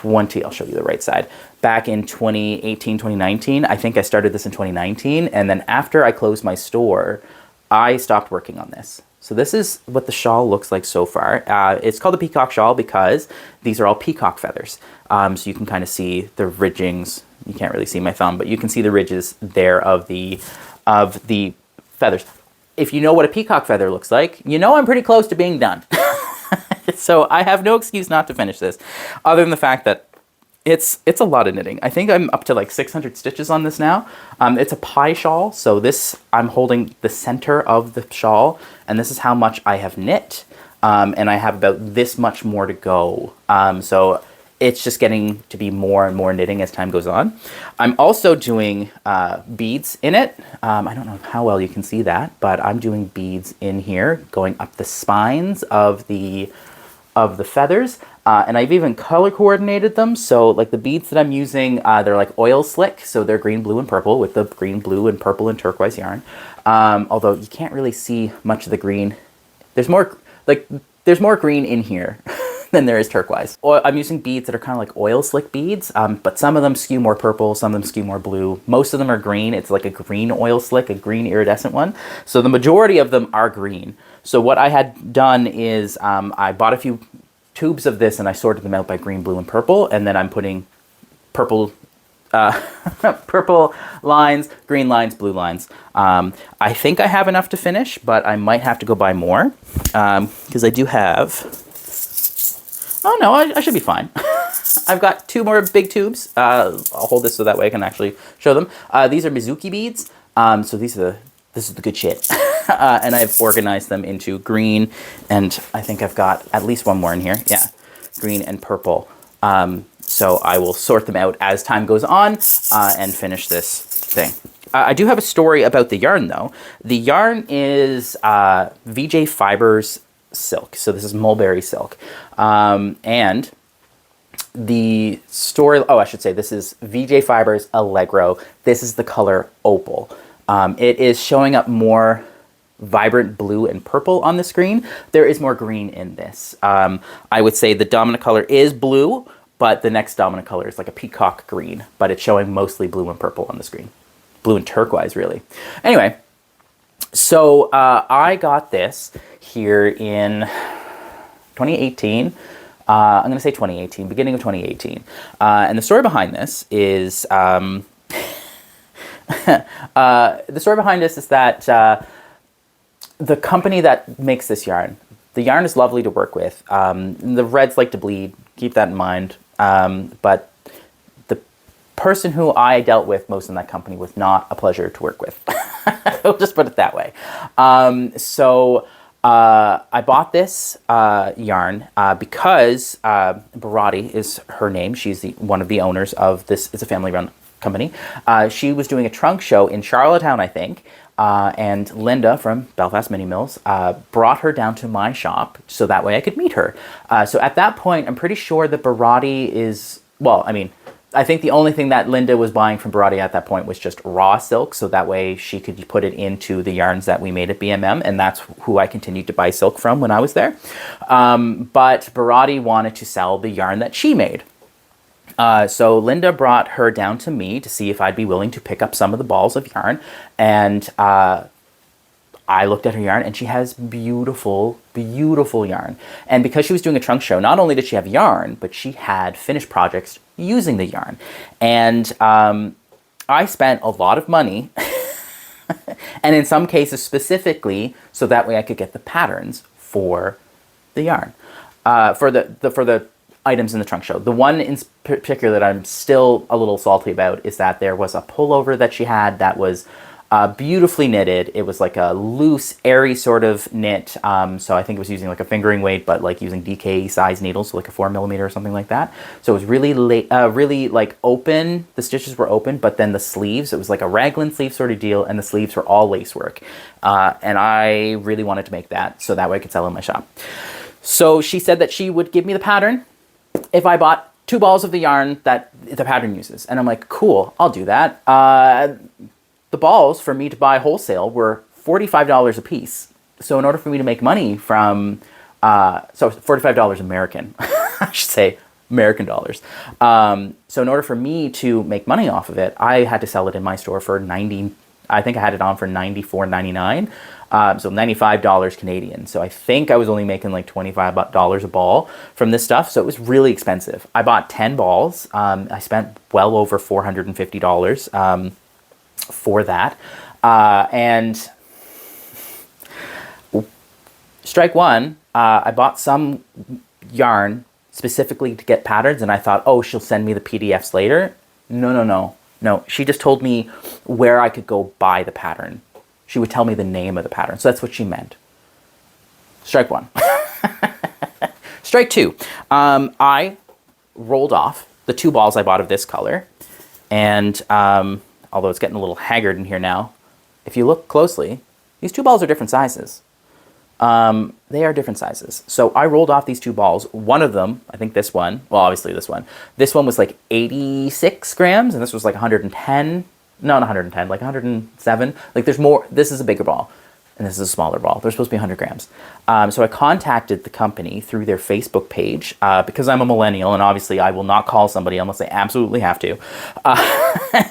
I'll show you the right side. Back in 2018, 2019. I think I started this in 2019. And then after I closed my store, I stopped working on this. So this is what the shawl looks like so far. It's called the Peacock Shawl because these are all peacock feathers. So you can kind of see the ridgings. You can't really see my thumb, but you can see the ridges there of the feathers. If you know what a peacock feather looks like, you know I'm pretty close to being done. So I have no excuse not to finish this, other than the fact that it's a lot of knitting. I think I'm up to like 600 stitches on this now. It's a pie shawl, so this, I'm holding the center of the shawl, and this is how much I have knit, and I have about this much more to go. So it's just getting to be more and more knitting as time goes on. I'm also doing beads in it. I don't know how well you can see that, but I'm doing beads in here, going up the spines of the feathers. And I've even color coordinated them. So like the beads that I'm using, they're like oil slick. So they're green, blue, and purple with the green, blue, and purple and turquoise yarn. Although you can't really see much of the green. There's more green in here than there is turquoise. I'm using beads that are kind of like oil slick beads, but some of them skew more purple, some of them skew more blue. Most of them are green. It's like a green oil slick, a green iridescent one. So the majority of them are green. So what I had done is I bought a few tubes of this and I sorted them out by green, blue, and purple, and then I'm putting purple purple lines, green lines, blue lines. I think I have enough to finish, but I might have to go buy more because I do have... Oh no, I should be fine. I've got 2 more big tubes. I'll hold this so that way I can actually show them. These are Mizuki beads. So this is the good shit. And I've organized them into green, and I think I've got at least one more in here. Yeah, green and purple. So I will sort them out as time goes on and finish this thing. I do have a story about the yarn, though. The yarn is VJ Fibres silk. So this is mulberry silk. And the story... Oh, I should say this is VJ Fibres Allegro. This is the color Opal. It is showing up more vibrant blue and purple on the screen. There is more green in this. I would say the dominant color is blue, but the next dominant color is like a peacock green, but it's showing mostly blue and purple on the screen. Blue and turquoise, really. Anyway, so I got this here in 2018. I'm going to say 2018, beginning of 2018. And the story behind this is... the story behind this is that the company that makes this yarn, the yarn is lovely to work with. The reds like to bleed, keep that in mind. But the person who I dealt with most in that company was not a pleasure to work with. I'll just put it that way. So I bought this yarn because Barati is her name. She's one of the owners of this. It's a family-run company. She was doing a trunk show in Charlottetown, I think, and Linda from Belfast Mini Mills brought her down to my shop so that way I could meet her. So at that point, I'm pretty sure that Barati is... Well, I mean, I think the only thing that Linda was buying from Barati at that point was just raw silk, so that way she could put it into the yarns that we made at BMM, and that's who I continued to buy silk from when I was there. But Barati wanted to sell the yarn that she made. So Linda brought her down to me to see if I'd be willing to pick up some of the balls of yarn, and I looked at her yarn, and she has beautiful, beautiful yarn. And because she was doing a trunk show, not only did she have yarn, but she had finished projects using the yarn. And I spent a lot of money, and in some cases specifically, so that way I could get the patterns for the yarn, for the items in the trunk show. The one in particular that I'm still a little salty about is that there was a pullover that she had that was beautifully knitted. It was like a loose, airy sort of knit. So I think it was using like a fingering weight, but like using DK size needles, so like a 4mm or something like that. So it was really really like open. The stitches were open, but then the sleeves, it was like a raglan sleeve sort of deal, and the sleeves were all lace work. And I really wanted to make that so that way I could sell in my shop. So she said that she would give me the pattern if I bought 2 balls of the yarn that the pattern uses. And I'm like, cool, I'll do that. The balls for me to buy wholesale were $45 a piece. So in order for me to make money from, so $45 American, I should say American dollars. So in order for me to make money off of it, I had to sell it in my store for I think I had it on for $94.99. So $95 Canadian. So I think I was only making like $25 a ball from this stuff. So it was really expensive. I bought 10 balls. I spent well over $450 for that. And strike one, I bought some yarn specifically to get patterns, and I thought, oh, she'll send me the PDFs later. No. She just told me where I could go buy the pattern. She would tell me the name of the pattern. So that's what she meant. Strike one. Strike two. I rolled off the 2 balls I bought of this color. And although it's getting a little haggard in here now, if you look closely, these 2 balls are different sizes. They are different sizes. So I rolled off these 2 balls. One of them, I think this one, well, obviously this one was like 86 grams, and this was like 110. No, not 110, like 107. Like there's more. This is a bigger ball, and this is a smaller ball. They're supposed to be 100 grams. So I contacted the company through their Facebook page because I'm a millennial, and obviously I will not call somebody unless I absolutely have to.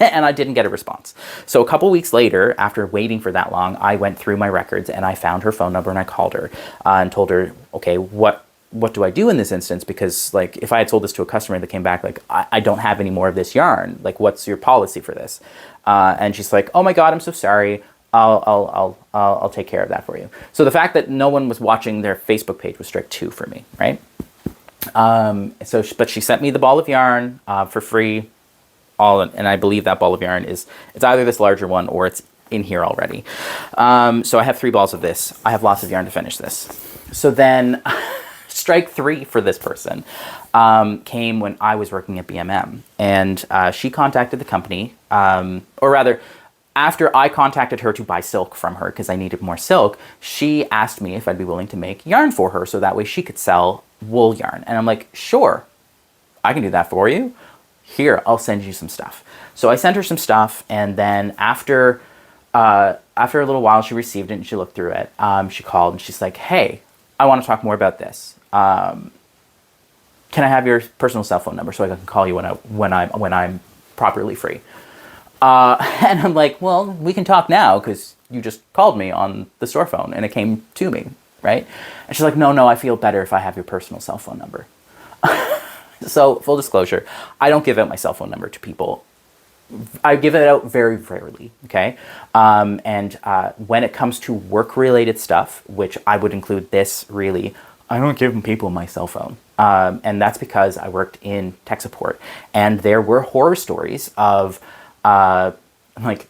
And I didn't get a response. So a couple weeks later, after waiting for that long, I went through my records and I found her phone number and I called her and told her, okay, what do I do in this instance? Because like if I had sold this to a customer that came back like, I don't have any more of this yarn. Like, what's your policy for this? And she's like, oh my God, I'm so sorry. I'll take care of that for you. So the fact that no one was watching their Facebook page was strike 2 for me, right? But she sent me the ball of yarn for free. And I believe that ball of yarn it's either this larger one or it's in here already. So I have 3 balls of this. I have lots of yarn to finish this. So then strike 3 for this person came when I was working at BMM, and she contacted the company, or rather, after I contacted her to buy silk from her because I needed more silk, she asked me if I'd be willing to make yarn for her so that way she could sell wool yarn. And I'm like, sure, I can do that for you. Here, I'll send you some stuff. So I sent her some stuff, and then after a little while, she received it and she looked through it. She called and she's like, hey, I want to talk more about this. Can I have your personal cell phone number so I can call you when I'm properly free? And I'm like, well, we can talk now because you just called me on the store phone and it came to me, right? And she's like, no, I feel better if I have your personal cell phone number. So full disclosure, I don't give out my cell phone number to people. I give it out very rarely, okay? And when it comes to work-related stuff, which I would include this really, I don't give people my cell phone. And that's because I worked in tech support. And there were horror stories of like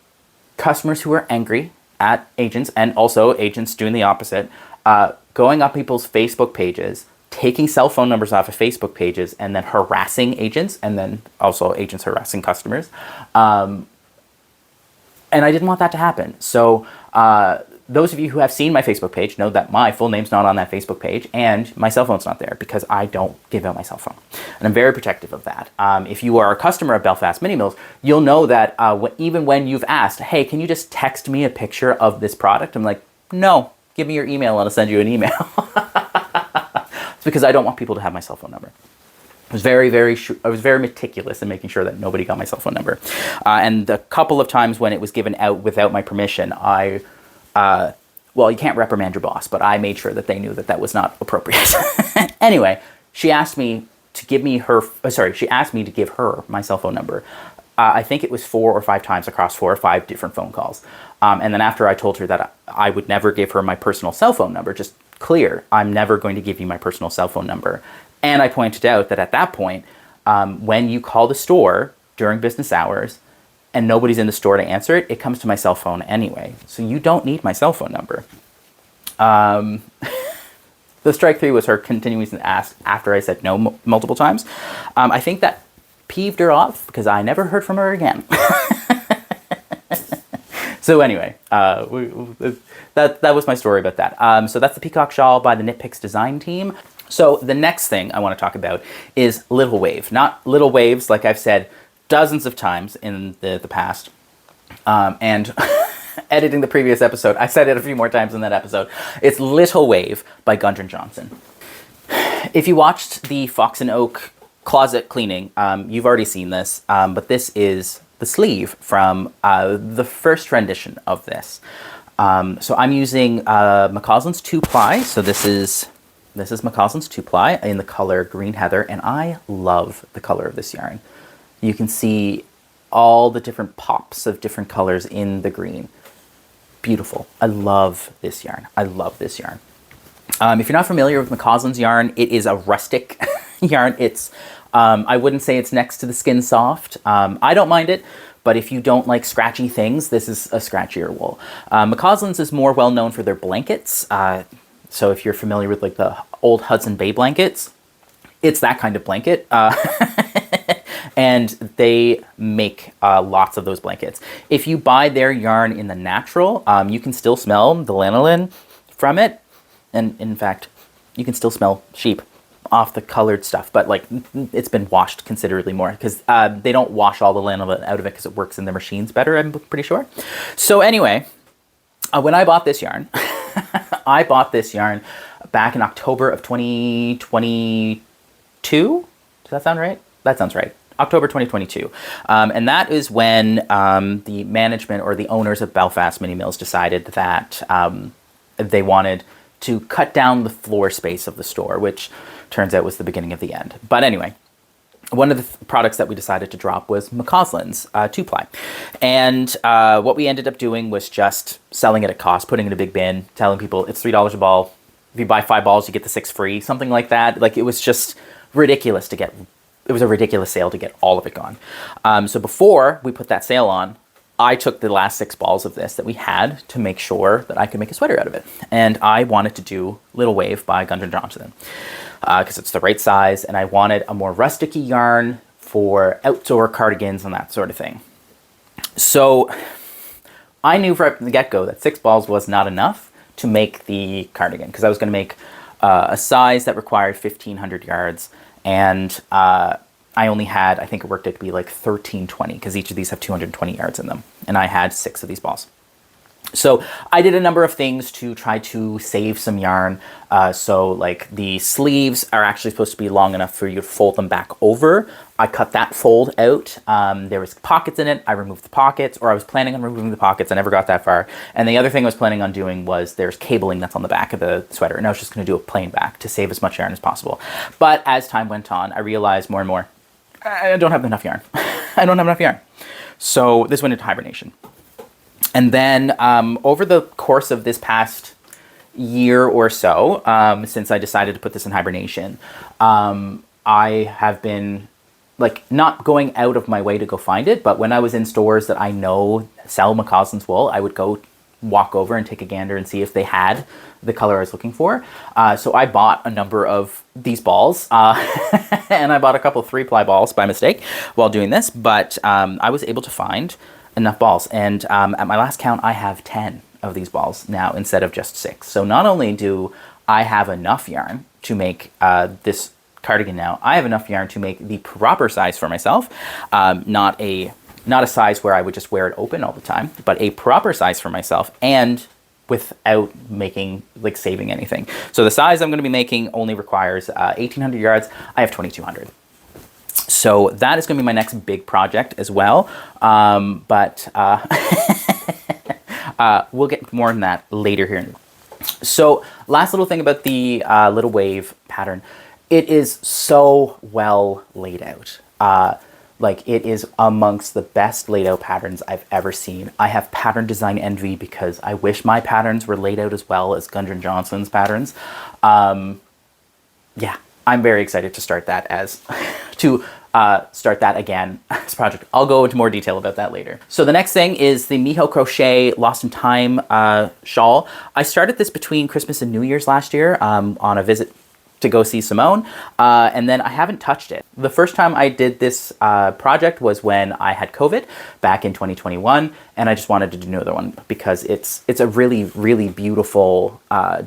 customers who are angry at agents, and also agents doing the opposite, going up people's Facebook pages, taking cell phone numbers off of Facebook pages, and then harassing agents, and then also agents harassing customers. And I didn't want that to happen. So those of you who have seen my Facebook page know that my full name's not on that Facebook page, and my cell phone's not there because I don't give out my cell phone. And I'm very protective of that. If you are a customer of Belfast Mini Mills, you'll know that even when you've asked, hey, can you just text me a picture of this product? I'm like, no, give me your email and I'll send you an email. It's because I don't want people to have my cell phone number. I was very meticulous in making sure that nobody got my cell phone number. And the couple of times when it was given out without my permission, well, you can't reprimand your boss, but I made sure that they knew that that was not appropriate. Anyway, she asked me to give her my cell phone number. I think it was 4 or 5 times across 4 or 5 different phone calls. And then after I told her that I would never give her my personal cell phone number, just clear, I'm never going to give you my personal cell phone number. And I pointed out that at that point, when you call the store during business hours and nobody's in the store to answer it, it comes to my cell phone anyway. So you don't need my cell phone number. The strike 3 was her continuing to ask after I said no multiple times. I think that peeved her off because I never heard from her again. So anyway, that was my story about that. So that's the Peacock Shawl by the Knit Picks design team. So the next thing I want to talk about is Little Wave. Not Little Waves, like I've said dozens of times in the past. And editing the previous episode. I said it a few more times in that episode. It's Little Wave by Gundrun Johnston. If you watched the Fox and Oak closet cleaning, you've already seen this, but this is the sleeve from the first rendition of this. So I'm using McCausland's 2-ply. So this is McCausland's 2-ply in the color Green Heather, and I love the color of this yarn. You can see all the different pops of different colors in the green. Beautiful. I love this yarn. I love this yarn. If you're not familiar with McCausland's yarn, it is a rustic yarn. It's, I wouldn't say it's next to the Skin Soft. I don't mind it, but if you don't like scratchy things, this is a scratchier wool. McCausland's is more well known for their blankets. So if you're familiar with like the old Hudson Bay blankets, it's that kind of blanket. And they make lots of those blankets. If you buy their yarn in the natural, you can still smell the lanolin from it. And in fact, you can still smell sheep off the colored stuff, but like it's been washed considerably more because they don't wash all the lanolin out of it because it works in their machines better, I'm pretty sure. So anyway, when I bought this yarn, I bought this yarn back in October of 2022. Does that sound right? That sounds right. October 2022. And that is when the management or the owners of Belfast Mini Mills decided that they wanted to cut down the floor space of the store, which turns out was the beginning of the end. But anyway, one of the products that we decided to drop was McCausland's 2-ply. And what we ended up doing was just selling it at cost, putting it in a big bin, telling people it's $3 a ball. If you buy 5 balls, you get the 6 free, something like that. Like it was just ridiculous to get, it was a ridiculous sale to get all of it gone. So before we put that sale on, I took the last 6 balls of this that we had to make sure that I could make a sweater out of it. And I wanted to do Little Wave by Gundrun Johnston because it's the right size, and I wanted a more rustic-y yarn for outdoor cardigans and that sort of thing. So I knew from the get-go that 6 balls was not enough to make the cardigan because I was going to make a size that required 1,500 yards, and I only had, I think it worked out to be like 1320 because each of these have 220 yards in them. And I had 6 of these balls. So I did a number of things to try to save some yarn. So like the sleeves are actually supposed to be long enough for you to fold them back over. I cut that fold out. There was pockets in it. I removed the pockets, or I was planning on removing the pockets. I never got that far. And the other thing I was planning on doing was there's cabling that's on the back of the sweater. And I was just going to do a plain back to save as much yarn as possible. But as time went on, I realized more and more, I don't have enough yarn. I don't have enough yarn. So this went into hibernation. And then over the course of this past year or so, since I decided to put this in hibernation, I have been like not going out of my way to go find it, but when I was in stores that I know sell McCausland's wool, I would go walk over and take a gander and see if they had the color I was looking for. So I bought a number of these balls and I bought a couple 3-ply balls by mistake while doing this, but I was able to find enough balls. And at my last count, I have 10 of these balls now instead of just 6. So not only do I have enough yarn to make this cardigan now, I have enough yarn to make the proper size for myself, not a size where I would just wear it open all the time, but a proper size for myself and without making, like saving anything. So the size I'm going to be making only requires 1,800 yards. I have 2,200. So that is going to be my next big project as well. But we'll get more on that later here. So last little thing about the Little Wave pattern. It is so well laid out. Like it is amongst the best laid out patterns I've ever seen. I have pattern design envy because I wish my patterns were laid out as well as Gundrun Johnston's patterns. Yeah, I'm very excited to start that start that again as a project. I'll go into more detail about that later. So the next thing is the Mijo Crochet Lost in Time shawl. I started this between Christmas and New Year's last year on a visit to go see Simone, and then I haven't touched it. The first time I did this project was when I had COVID back in 2021, and I just wanted to do another one because it's a really, really beautiful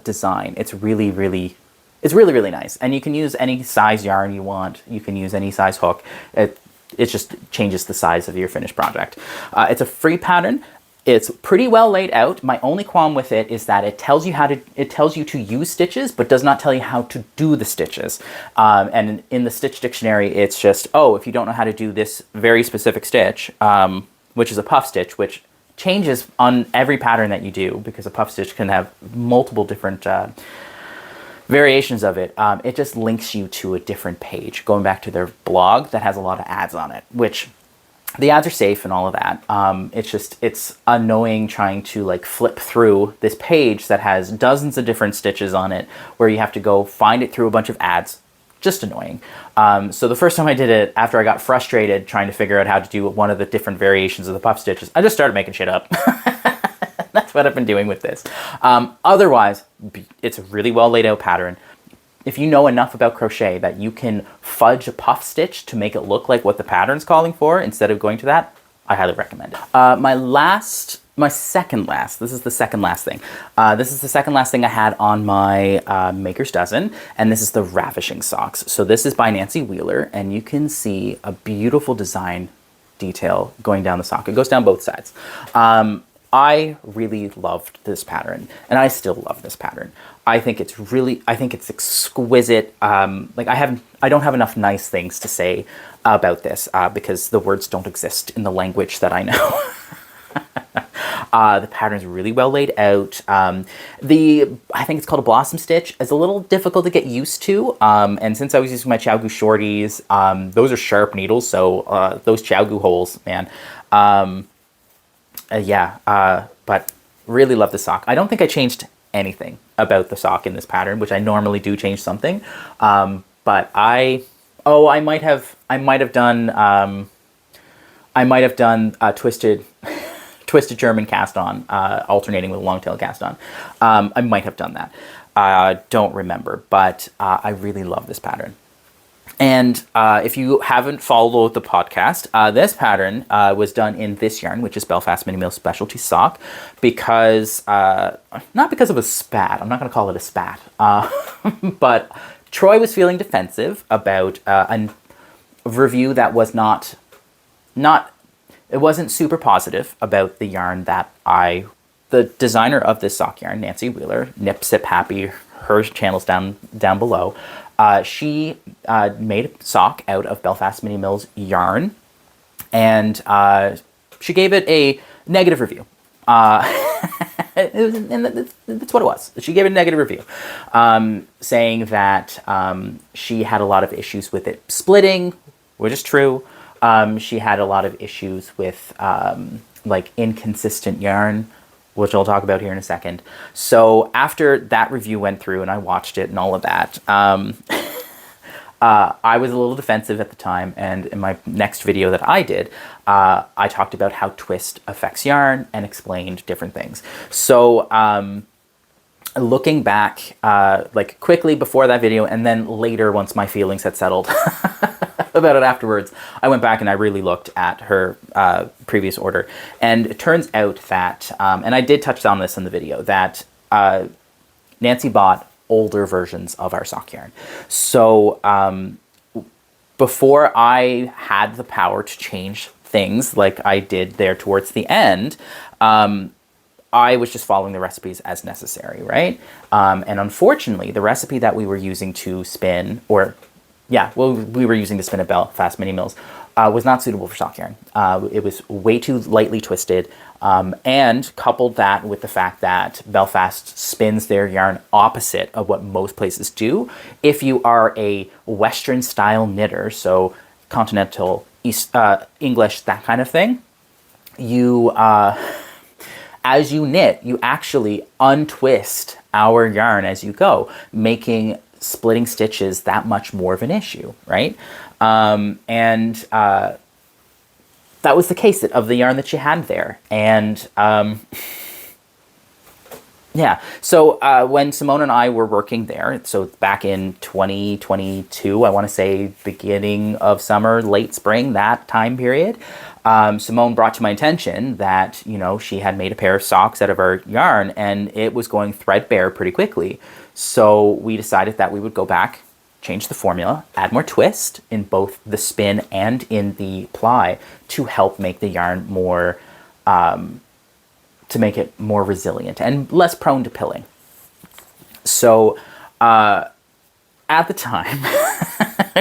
design. It's really, really nice, and you can use any size yarn you want. You can use any size hook. It just changes the size of your finished project. It's a free pattern. It's pretty well laid out. My only qualm with it is that it tells you to use stitches, but does not tell you how to do the stitches. And in the stitch dictionary, it's just, oh, if you don't know how to do this very specific stitch, which is a puff stitch, which changes on every pattern that you do, because a puff stitch can have multiple different variations of it. It just links you to a different page, going back to their blog that has a lot of ads on it, which the ads are safe and all of that. It's annoying trying to like flip through this page that has dozens of different stitches on it, where you have to go find it through a bunch of ads. Just annoying. So the first time I did it, after I got frustrated trying to figure out how to do one of the different variations of the puff stitches, I just started making shit up. That's what I've been doing with this. Otherwise, it's a really well laid out pattern. If you know enough about crochet that you can fudge a puff stitch to make it look like what the pattern's calling for instead of going to that, I highly recommend it. My second last, this is the second last thing. This is the second last thing I had on my Maker's Dozen, and this is the Ravishing Socks. So this is by Nancy Wheeler, and you can see a beautiful design detail going down the sock. It goes down both sides. I really loved this pattern, and I still love this pattern. I think it's exquisite. Like I don't have enough nice things to say about this because the words don't exist in the language that I know. The pattern's really well laid out. I think it's called a blossom stitch. It's a little difficult to get used to. And since I was using my Chiaogu shorties, those are sharp needles, so those Chiaogu holes, man. But really love the sock. I don't think I changed anything about the sock in this pattern, which I normally do change something. But I might have done twisted German cast on, alternating with a long tail cast on. I might have done that. Don't remember, but I really love this pattern. And if you haven't followed the podcast, this pattern was done in this yarn, which is Belfast Mini Mill Specialty Sock, because, not because of a spat, I'm not going to call it a spat, but Troy was feeling defensive about a review that was it wasn't super positive about the yarn that the designer of this sock yarn, Nancy Wheeler, Nip Sip Happy, her channel's down below. She made a sock out of Belfast Mini Mill's yarn, and she gave it a negative review. That's what it was. She gave it a negative review, saying that she had a lot of issues with it splitting, which is true. She had a lot of issues with like inconsistent yarn, which I'll talk about here in a second. So after that review went through and I watched it and all of that, I was a little defensive at the time, and in my next video that I did, I talked about how twist affects yarn and explained different things. So looking back, like quickly before that video, and then later once my feelings had settled about it afterwards, I went back and I really looked at her previous order. And it turns out that, and I did touch on this in the video, that Nancy bought older versions of our sock yarn. So before I had the power to change things like I did there towards the end, I was just following the recipes as necessary, right? And unfortunately, the recipe that we were using to spin, we were using to spin at Belfast Mini Mills, was not suitable for sock yarn. It was way too lightly twisted, and coupled that with the fact that Belfast spins their yarn opposite of what most places do. If you are a Western style knitter, so continental, English, that kind of thing, you, as you knit, you actually untwist our yarn as you go, making splitting stitches that much more of an issue, right? That was the case of the yarn that she had there. And so when Simone and I were working there, so back in 2022, I want to say beginning of summer, late spring, that time period, Simone brought to my attention that, she had made a pair of socks out of our yarn and it was going threadbare pretty quickly. So we decided that we would go back, change the formula, add more twist in both the spin and in the ply to help make the yarn more to make it more resilient and less prone to pilling. So at the time,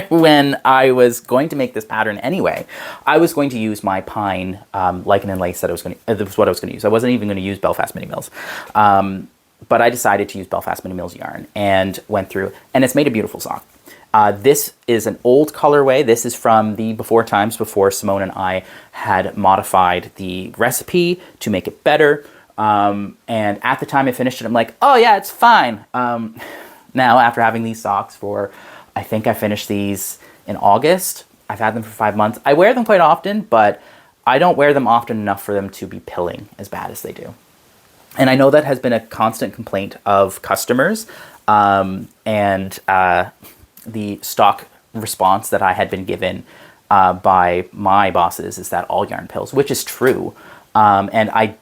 when I was going to make this pattern anyway, I was going to use my pine lichen and lace that was what I was going to use. I wasn't even going to use Belfast Mini Mills. But I decided to use Belfast Mini Mills yarn and went through, and it's made a beautiful sock. This is an old colorway. This is from the before times, before Simone and I had modified the recipe to make it better. And at the time I finished it, I'm like, oh yeah, it's fine. Now, after having these socks for, I think I finished these in August. I've had them for 5 months. I wear them quite often, but I don't wear them often enough for them to be pilling as bad as they do. And I know that has been a constant complaint of customers, and the stock response that I had been given by my bosses is that all yarn pills, which is true. And I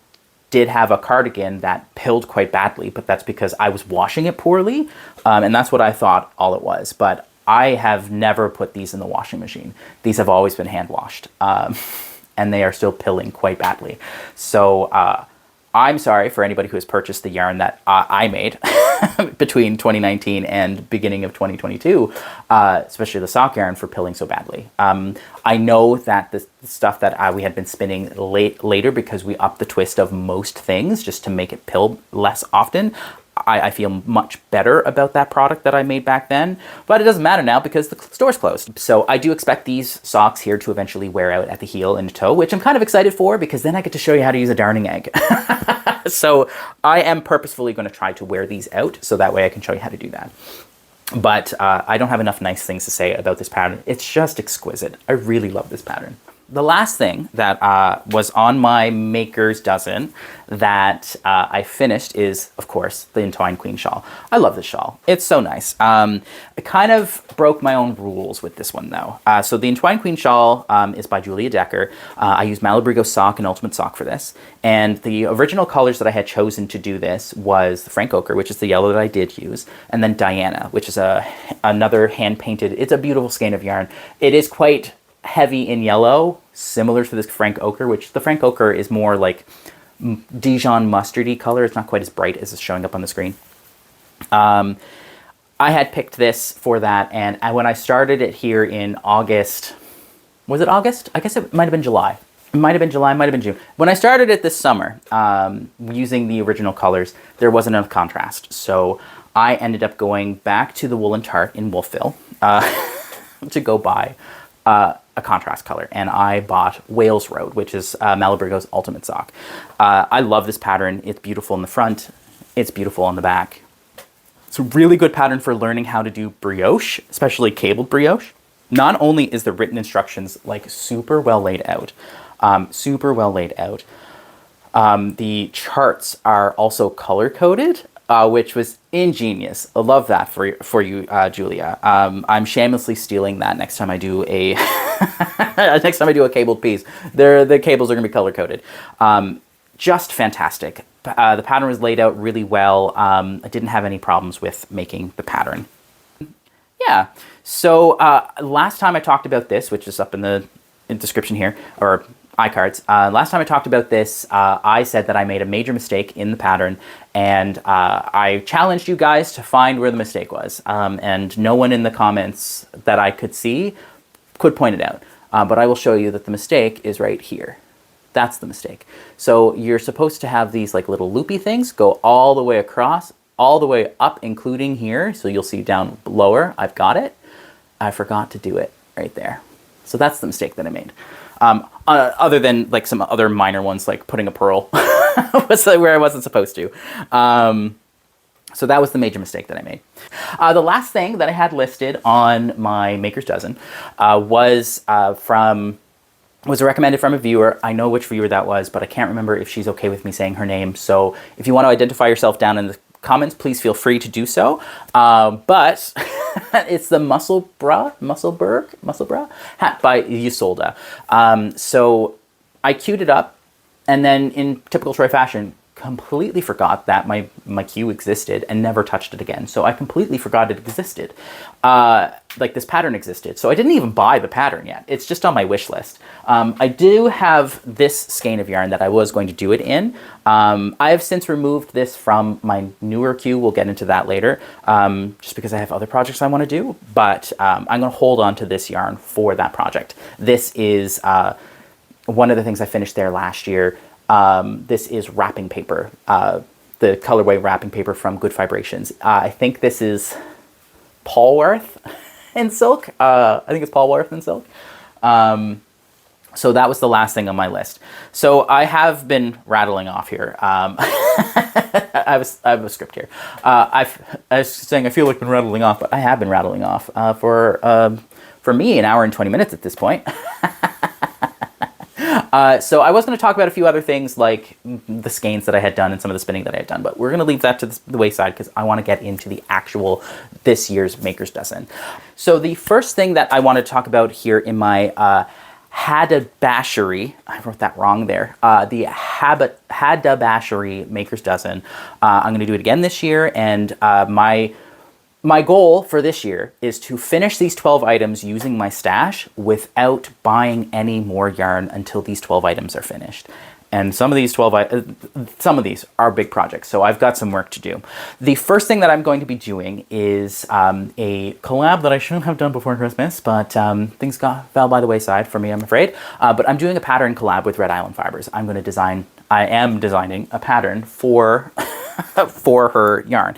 did have a cardigan that pilled quite badly, but that's because I was washing it poorly, and that's what I thought all it was. But I have never put these in the washing machine. These have always been hand washed, and they are still pilling quite badly. So I'm sorry for anybody who has purchased the yarn that I made between 2019 and beginning of 2022, especially the sock yarn, for pilling so badly. I know that the stuff that we had been spinning later, because we upped the twist of most things just to make it pill less often, I feel much better about that product that I made back then, but it doesn't matter now because the store's closed. So I do expect these socks here to eventually wear out at the heel and toe, which I'm kind of excited for, because then I get to show you how to use a darning egg. So I am purposefully going to try to wear these out, so that way I can show you how to do that. But I don't have enough nice things to say about this pattern. It's just exquisite. I really love this pattern. The last thing that was on my maker's dozen that I finished is, of course, the Entwined Queen shawl. I love this shawl. It's so nice. I kind of broke my own rules with this one, though. So the Entwined Queen shawl is by Julia Decker. I used Malabrigo sock and Ultimate sock for this. And the original colors that I had chosen to do this was the Frank Ochre, which is the yellow that I did use, and then Diana, which is another hand-painted. It's a beautiful skein of yarn. It is quite heavy in yellow, similar to this Frank Ochre, which the Frank Ochre is more like Dijon mustardy color. It's not quite as bright as it's showing up on the screen. I had picked this for that, and when I started it here in August, was it August? I guess it might have been July. It might have been July, might have been June. When I started it this summer, using the original colors, there wasn't enough contrast. So I ended up going back to the Woolen Tart in Wolfville to go buy a contrast color, and I bought Wales Road, which is Malabrigo's Ultimate sock. I love this pattern. It's beautiful in the front. It's beautiful on the back. It's a really good pattern for learning how to do brioche, especially cabled brioche. Not only is the written instructions like super well laid out, the charts are also color coded, which was ingenious. I love that for you, Julia. I'm shamelessly stealing that next time I do a next time I do a cabled piece. The cables are going to be color coded. Just fantastic. The pattern was laid out really well. I didn't have any problems with making the pattern. Yeah. So last time I talked about this, which is up in the description here, or iCards. Last time I talked about this, I said that I made a major mistake in the pattern, and I challenged you guys to find where the mistake was. And no one in the comments that I could see could point it out. But I will show you that the mistake is right here. That's the mistake. So you're supposed to have these like little loopy things go all the way across, all the way up, including here. So you'll see down lower, I've got it. I forgot to do it right there. So that's the mistake that I made. Other than like some other minor ones, like putting a pearl was where I wasn't supposed to. So that was the major mistake that I made. The last thing that I had listed on my Maker's Dozen was recommended from a viewer. I know which viewer that was, but I can't remember if she's okay with me saying her name. So if you want to identify yourself down in the comments, please feel free to do so. But it's the Musselburgh hat by Ysolda. So I queued it up, and then in typical Troy fashion, completely forgot that my queue existed and never touched it again. So I completely forgot it existed. Like this pattern existed. So I didn't even buy the pattern yet. It's just on my wish list. I do have this skein of yarn that I was going to do it in. I have since removed this from my newer queue. We'll get into that later, just because I have other projects I want to do. But I'm going to hold on to this yarn for that project. This is one of the things I finished there last year. This is wrapping paper, the colorway wrapping paper from Good Vibrations. I think this is Polwarth in silk. I think it's Polwarth in silk. So that was the last thing on my list. So I have been rattling off here. I have a script here. I was saying I feel like I've been rattling off, but I have been rattling off for me an hour and 20 minutes at this point. So I was going to talk about a few other things like the skeins that I had done and some of the spinning that I had done, but we're going to leave that to the wayside because I want to get into the actual this year's Maker's Dozen. So the first thing that I want to talk about here in my Hadabashery, I wrote that wrong there, the Hadabashery Maker's Dozen. I'm going to do it again this year, and my goal for this year is to finish these 12 items using my stash without buying any more yarn until these 12 items are finished. And some of these are big projects, so I've got some work to do. The first thing that I'm going to be doing is a collab that I shouldn't have done before Christmas, but things fell by the wayside for me, I'm afraid. But I'm doing a pattern collab with Red Island Fibres. I am designing a pattern for for her yarn.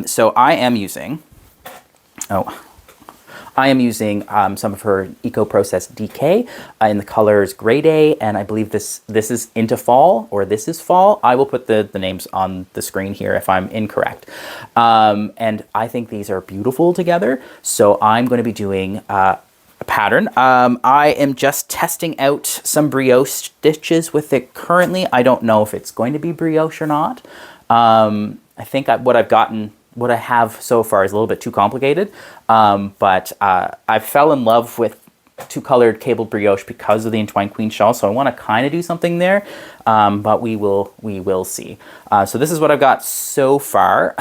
So I am using some of her Eco Process DK in the colors Grey Day, and I believe this is into fall, or this is fall. I will put the names on the screen here if I'm incorrect. And I think these are beautiful together, so I'm going to be doing a pattern. I am just testing out some brioche stitches with it currently. I don't know if it's going to be brioche or not. I think what I have so far is a little bit too complicated, but I fell in love with two-colored cabled brioche because of the Entwined Queen shawl, so I want to kind of do something there, but we will see. So this is what I've got so far,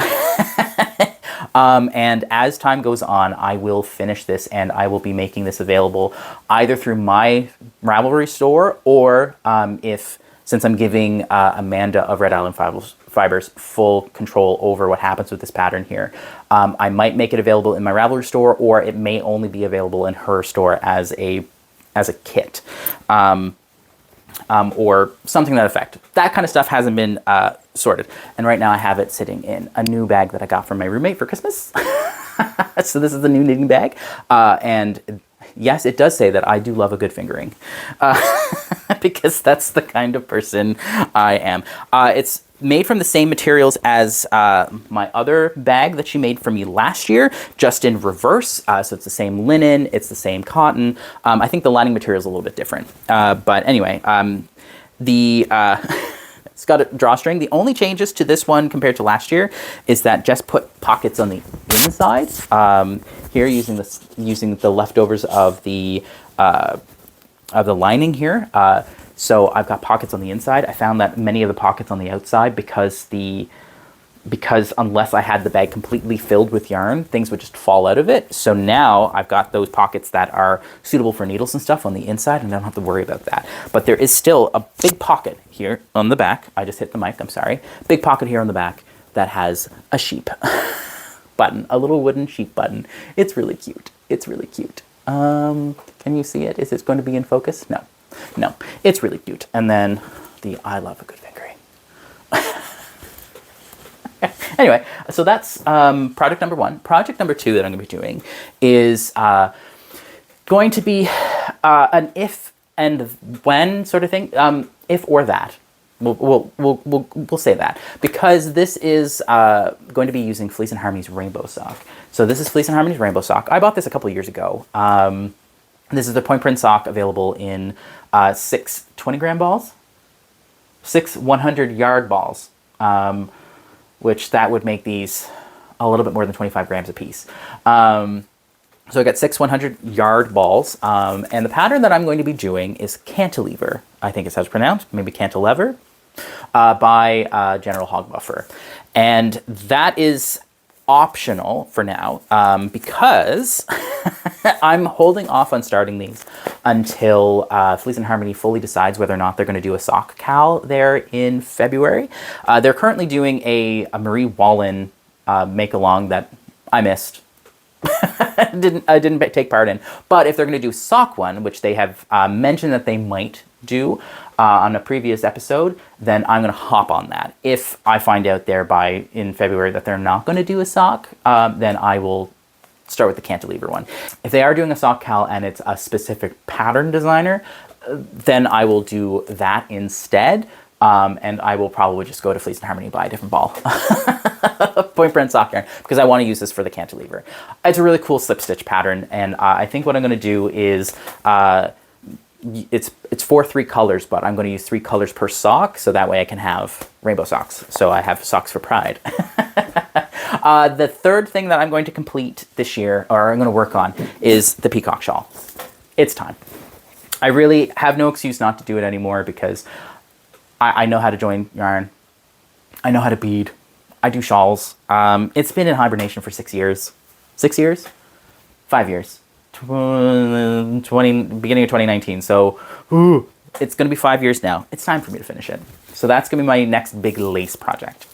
and as time goes on, I will finish this, and I will be making this available either through my Ravelry store, or since I'm giving Amanda of Red Island Fibres full control over what happens with this pattern here, I might make it available in my Ravelry store, or it may only be available in her store as a kit, or something to that effect. That kind of stuff hasn't been sorted, and right now I have it sitting in a new bag that I got from my roommate for Christmas. So this is the new knitting bag, and yes, it does say that I do love a good fingering, because that's the kind of person I am. It's made from the same materials as my other bag that she made for me last year, just in reverse. So it's the same linen, it's the same cotton. I think the lining material is a little bit different. But anyway, it's got a drawstring. The only changes to this one compared to last year is that Jess put pockets on the inside. Here using the leftovers of the lining here. So I've got pockets on the inside. I found that many of the pockets on the outside, because unless I had the bag completely filled with yarn, things would just fall out of it. So now I've got those pockets that are suitable for needles and stuff on the inside, and I don't have to worry about that. But there is still a big pocket here on the back. I just hit the mic, I'm sorry. Big pocket here on the back that has a sheep button, a little wooden sheep button. It's really cute. It's really cute. Can you see it? Is it going to be in focus? No, it's really cute. And then the I love a good fingering. Anyway, so that's project number 1. Project number 2 that I'm going to be doing is going to be an if and when sort of thing. If or that. We'll say that, because this is going to be using Fleece and Harmony's Rainbow Sock. So this is Fleece and Harmony's Rainbow Sock. I bought this a couple of years ago. This is the point print sock, available in 6 20-gram balls, 6 100-yard balls, which that would make these a little bit more than 25 grams a piece. So I got 6 100-yard balls, and the pattern that I'm going to be doing is cantilever. I think it's how it's pronounced, maybe cantilever. by General Hog Buffer. And that is optional for now because I'm holding off on starting these until Fleece and Harmony fully decides whether or not they're going to do a sock cal there in February. They're currently doing a Marie Wallen make-along that I missed. I didn't take part in. But if they're going to do sock one, which they have mentioned that they might do on a previous episode, then I'm going to hop on that. If I find out there in February that they're not going to do a sock, then I will start with the cantilever one. If they are doing a sock cal and it's a specific pattern designer, then I will do that instead. And I will probably just go to Fleece and Harmony, buy a different ball. Point brand sock yarn, because I want to use this for the cantilever. It's a really cool slip stitch pattern, and I think what I'm going to do is it's for 3 colors, but I'm going to use 3 colors per sock, so that way I can have rainbow socks. So I have socks for pride. The third thing that I'm going to complete this year, or I'm going to work on, is the Peacock Shawl. It's time. I really have no excuse not to do it anymore because I know how to join yarn. I know how to bead. I do shawls. It's been in hibernation for 6 years. 6 years? 5 years. Beginning of 2019. So it's going to be 5 years now. It's time for me to finish it. So that's going to be my next big lace project.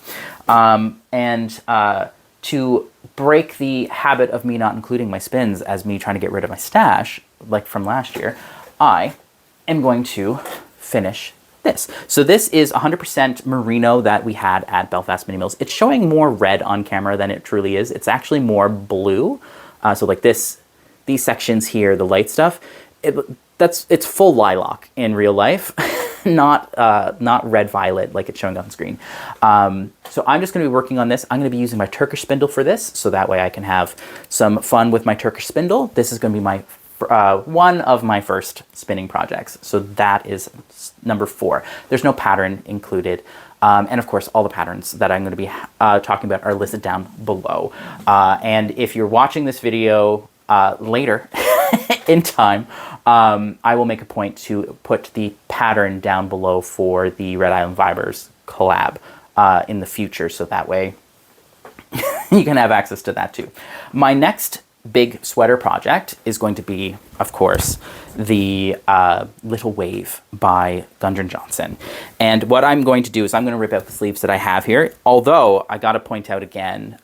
To break the habit of me not including my spins as me trying to get rid of my stash, like from last year, I am going to finish this. So this is 100% merino that we had at Belfast Mini Mills. It's showing more red on camera than it truly is. It's actually more blue. So like these sections here, the light stuff, it's full lilac in real life, not red violet like it's showing on screen. So I'm just going to be working on this. I'm going to be using my Turkish spindle for this, so that way I can have some fun with my Turkish spindle. This is going to be my one of my first spinning projects. So that is number 4. There's no pattern included. And of course, all the patterns that I'm going to be talking about are listed down below. And if you're watching this video later in time, I will make a point to put the pattern down below for the Red Island Fibres collab in the future. So that way you can have access to that too. My next big sweater project is going to be, of course, the Little Wave by Gundrun Johnston. And what I'm going to do is I'm going to rip out the sleeves that I have here. Although, I got to point out again,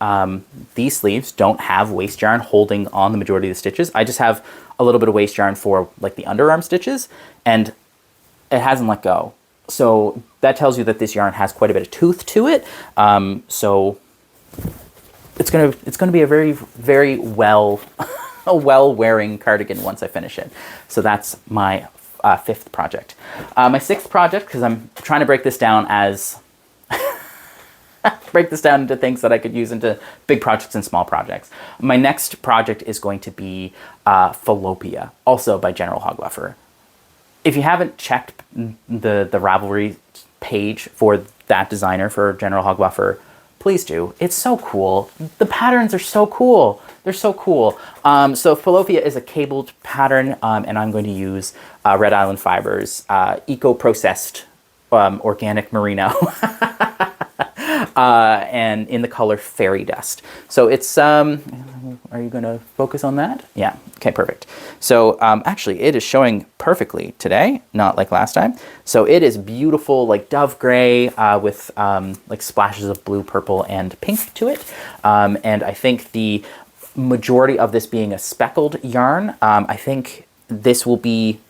these sleeves don't have waste yarn holding on the majority of the stitches. I just have a little bit of waste yarn for like the underarm stitches, and it hasn't let go. So that tells you that this yarn has quite a bit of tooth to it. So it's gonna be a very, very well wearing cardigan once I finish it. So that's my 5th project. My 6th project, because I'm trying to break this down into things that I could use into big projects and small projects. My next project is going to be Fallopia, also by General Hog Buffer. If you haven't checked the Ravelry page for that designer for General Hog Buffer, please do. It's so cool. The patterns are so cool. They're so cool. So Fallopia is a cabled pattern, and I'm going to use Red Island Fibres, eco-processed organic merino, and in the color Fairy Dust. So it's, are you going to focus on that? Yeah, okay, perfect. So actually it is showing perfectly today, not like last time. So it is beautiful, like dove gray with like splashes of blue, purple, and pink to it. And I think the majority of this being a speckled yarn, I think this will be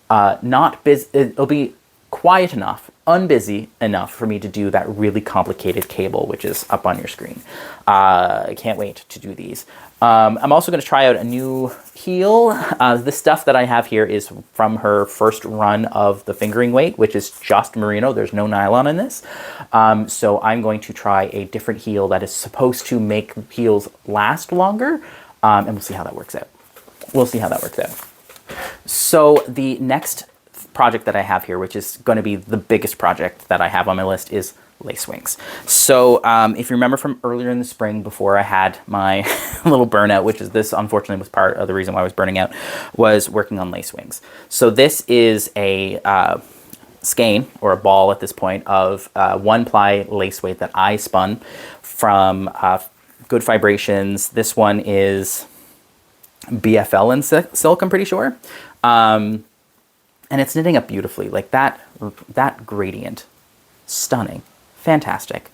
not busy, it'll be quiet enough, unbusy enough for me to do that really complicated cable, which is up on your screen. I can't wait to do these. I'm also going to try out a new heel. The stuff that I have here is from her first run of the fingering weight, which is just merino. There's no nylon in this. So I'm going to try a different heel that is supposed to make heels last longer. And we'll see how that works out. So the next project that I have here, which is going to be the biggest project that I have on my list, is lace wings. So if you remember from earlier in the spring, before I had my little burnout, which is this unfortunately was part of the reason why I was burning out, was working on lace wings. So this is a skein, or a ball at this point, of 1-ply lace weight that I spun from Good Vibrations. This one is BFL in silk, I'm pretty sure. And it's knitting up beautifully. Like that gradient, stunning, fantastic.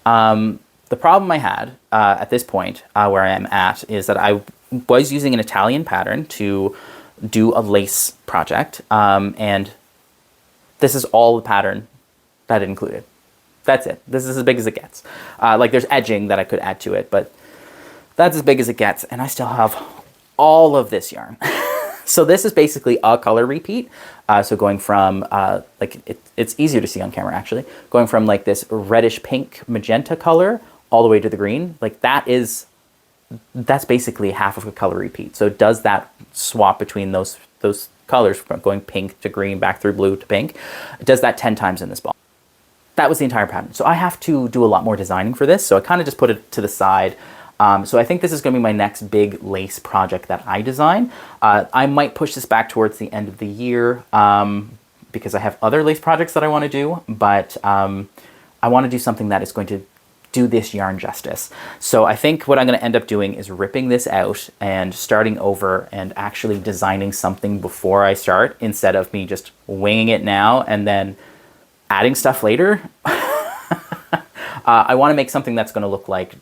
The problem I had at this point, where I am at, is that I was using an Italian pattern to do a lace project, and this is all the pattern that it included. That's it. This is as big as it gets. Like there's edging that I could add to it, but that's as big as it gets, and I still have all of this yarn. So this is basically a color repeat. So going from, it's easier to see on camera actually, going from like this reddish pink magenta color all the way to the green, like that's basically half of a color repeat. So it does that swap between those colors, from going pink to green, back through blue to pink. It does that 10 times in this ball. That was the entire pattern. So I have to do a lot more designing for this. So I kind of just put it to the side. So I think this is going to be my next big lace project that I design. I might push this back towards the end of the year because I have other lace projects that I want to do, but I want to do something that is going to do this yarn justice. So I think what I'm going to end up doing is ripping this out and starting over and actually designing something before I start, instead of me just winging it now and then adding stuff later. I want to make something that's going to look like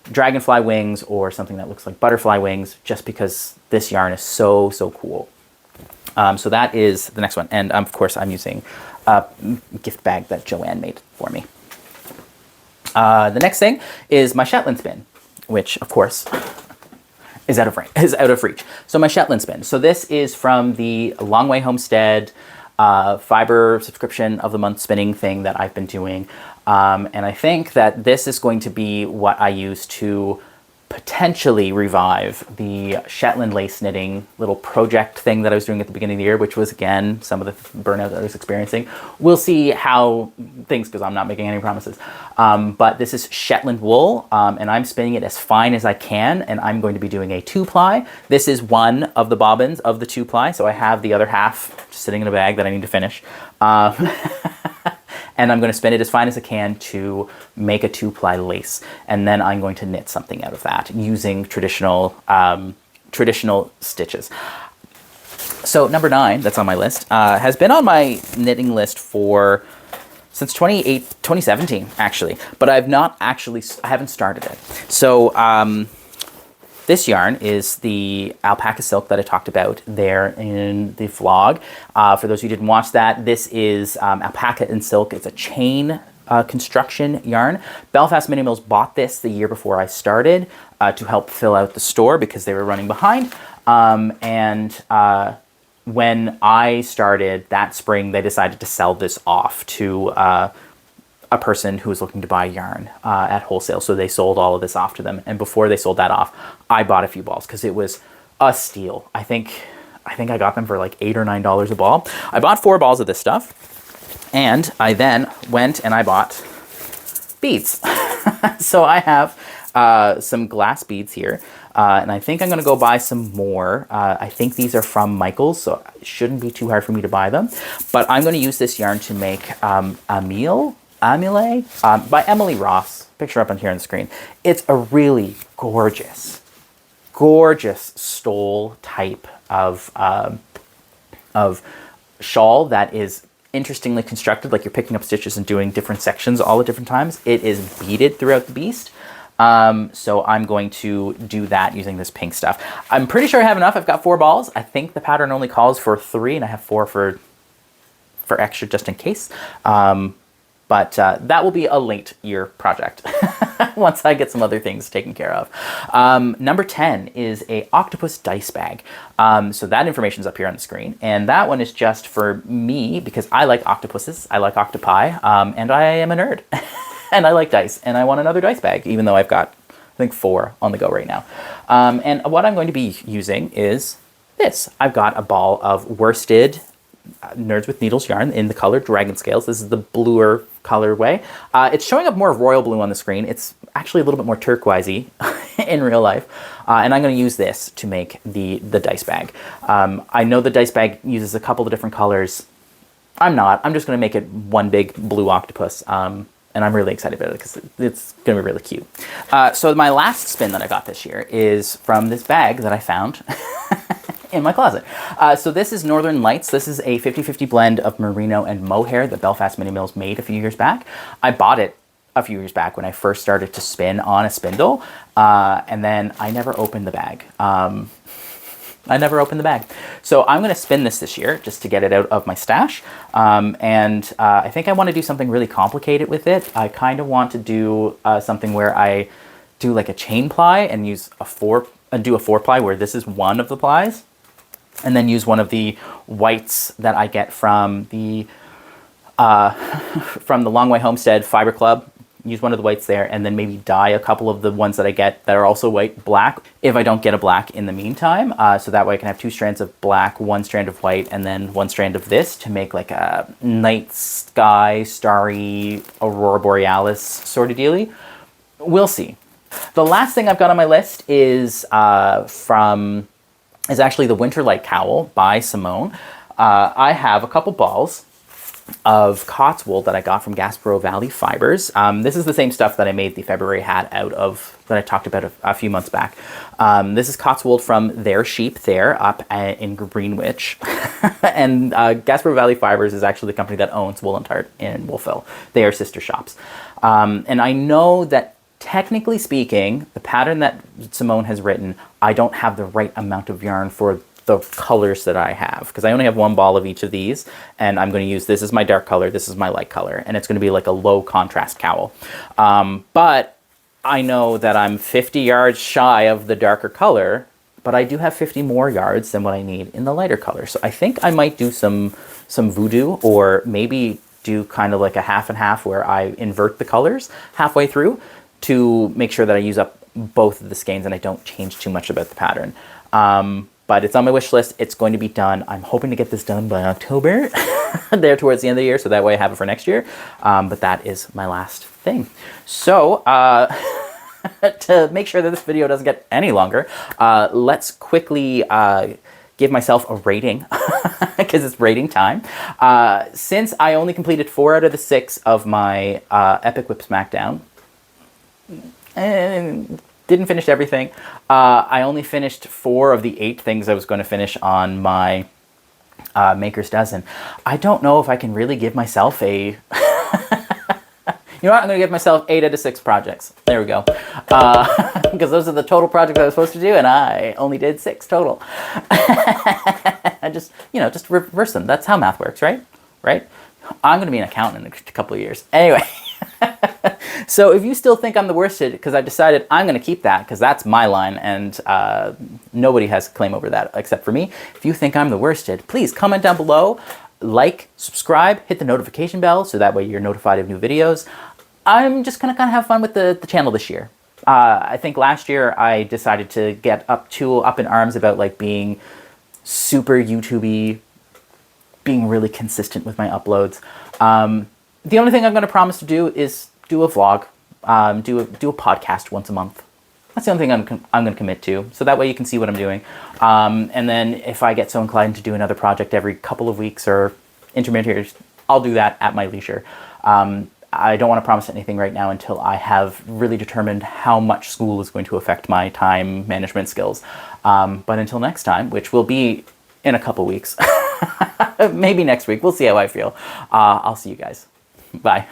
dragonfly wings, or something that looks like butterfly wings, just because this yarn is so cool. So that is the next one. And of course I'm using a gift bag that Joanne made for me. The next thing is my Shetland spin, which of course is out of reach. So my Shetland spin. So this is from the Long Way Homestead fiber subscription of the month spinning thing that I've been doing. And I think that this is going to be what I use to potentially revive the Shetland lace knitting little project thing that I was doing at the beginning of the year, which was, again, some of the burnout that I was experiencing. We'll see how things, because I'm not making any promises. But this is Shetland wool, and I'm spinning it as fine as I can, and I'm going to be doing a 2-ply. This is one of the bobbins of the 2-ply, so I have the other half just sitting in a bag that I need to finish. And I'm going to spin it as fine as I can to make a 2-ply lace. And then I'm going to knit something out of that using traditional stitches. So number 9, that's on my list, has been on my knitting list since 2017, actually. But I haven't started it. So this yarn is the alpaca silk that I talked about there in the vlog. For those who didn't watch that, this is alpaca and silk. It's a chain construction yarn. Belfast Mini Mills bought this the year before I started to help fill out the store because they were running behind. When I started that spring, they decided to sell this off to a person who was looking to buy yarn at wholesale. So they sold all of this off to them. And before they sold that off, I bought a few balls because it was a steal. I think I got them for like $8 or $9 a ball. I bought 4 balls of this stuff, and I then went and I bought beads. So I have some glass beads here, and I think I'm going to go buy some more. I think these are from Michael's, so it shouldn't be too hard for me to buy them. But I'm going to use this yarn to make Amule by Emily Ross. Picture up on here on the screen. It's a really gorgeous stole type of shawl that is interestingly constructed, like you're picking up stitches and doing different sections all at different times. It is beaded throughout the beast. So I'm going to do that using this pink stuff. I'm pretty sure I have enough. I've got 4 balls. I think the pattern only calls for 3, and I have 4 for extra just in case. But that will be a late year project once I get some other things taken care of. Number 10 is a octopus dice bag. So that information is up here on the screen. And that one is just for me because I like octopuses, I like octopi, and I am a nerd. And I like dice, and I want another dice bag, even though I've got, I think, 4 on the go right now. And what I'm going to be using is this. I've got a ball of worsted Nerds with Needles yarn in the color Dragon Scales. This is the bluer colorway. It's showing up more of royal blue on the screen. It's actually a little bit more turquoisey in real life. And I'm going to use this to make the dice bag. I know the dice bag uses a couple of different colors. I'm not. I'm just going to make it one big blue octopus. And I'm really excited about it because it's going to be really cute. So my last spin that I got this year is from this bag that I found in my closet. So this is Northern Lights. This is a 50-50 blend of merino and mohair that Belfast Mini Mills made a few years back. I bought it a few years back when I first started to spin on a spindle, and then I never opened the bag. So I'm going to spin this year just to get it out of my stash. I think I want to do something really complicated with it. I kind of want to do something where I do like a chain ply and use do a 4-ply where this is one of the plies, and then use one of the whites that I get from the Longway Homestead Fiber Club. Use one of the whites there, and then maybe dye a couple of the ones that I get that are also white black if I don't get a black in the meantime. So that way I can have 2 strands of black, 1 strand of white, and then 1 strand of this to make like a night sky, starry, aurora borealis sort of dealie. We'll see. The last thing I've got on my list is actually the Winterlight Cowl by Simone. I have a couple balls of Cotswold that I got from Gaspereau Valley Fibres. This is the same stuff that I made the February hat out of that I talked about a few months back. This is Cotswold from their sheep there up in Greenwich. And Gaspereau Valley Fibres is actually the company that owns Wool and Tart in Wolfville. They are sister shops. And I know that technically speaking, the pattern that Simone has written, I don't have the right amount of yarn for the colors that I have, because I only have 1 ball of each of these, and I'm going to use this is my dark color, this is my light color, and it's going to be like a low contrast cowl. But I know that I'm 50 yards shy of the darker color, but I do have 50 more yards than what I need in the lighter color. So I think I might do some voodoo, or maybe do kind of like a half and half where I invert the colors halfway through to make sure that I use up both of the skeins and I don't change too much about the pattern. But it's on my wish list. It's going to be done. I'm hoping to get this done by October, there towards the end of the year, so that way I have it for next year. But that is my last thing. So to make sure that this video doesn't get any longer, let's quickly give myself a rating, because it's rating time. Since I only completed 4 out of the 6 of my Epic Whip Smackdown, and didn't finish everything. I only finished 4 of the 8 things I was going to finish on my Maker's Dozen. I don't know if I can really give myself a... You know what? I'm going to give myself 8 out of 6 projects. There we go. Because those are the total projects I was supposed to do, and I only did 6 total. I just reverse them. That's how math works, right? Right? I'm going to be an accountant in a couple of years. Anyway. So if you still think I'm the worsted, because I've decided I'm going to keep that, because that's my line, and nobody has claim over that except for me. If you think I'm the worsted, please comment down below, like, subscribe, hit the notification bell, so that way you're notified of new videos. I'm just going to kind of have fun with the channel this year. I think last year I decided to get up in arms about like being super YouTube-y, being really consistent with my uploads. The only thing I'm going to promise to do is do a vlog, do a podcast once a month. That's the only thing I'm going to commit to, so that way you can see what I'm doing. And then if I get so inclined to do another project every couple of weeks or intermittent, I'll do that at my leisure. I don't want to promise anything right now until I have really determined how much school is going to affect my time management skills. But until next time, which will be in a couple weeks, maybe next week, we'll see how I feel. I'll see you guys. Bye.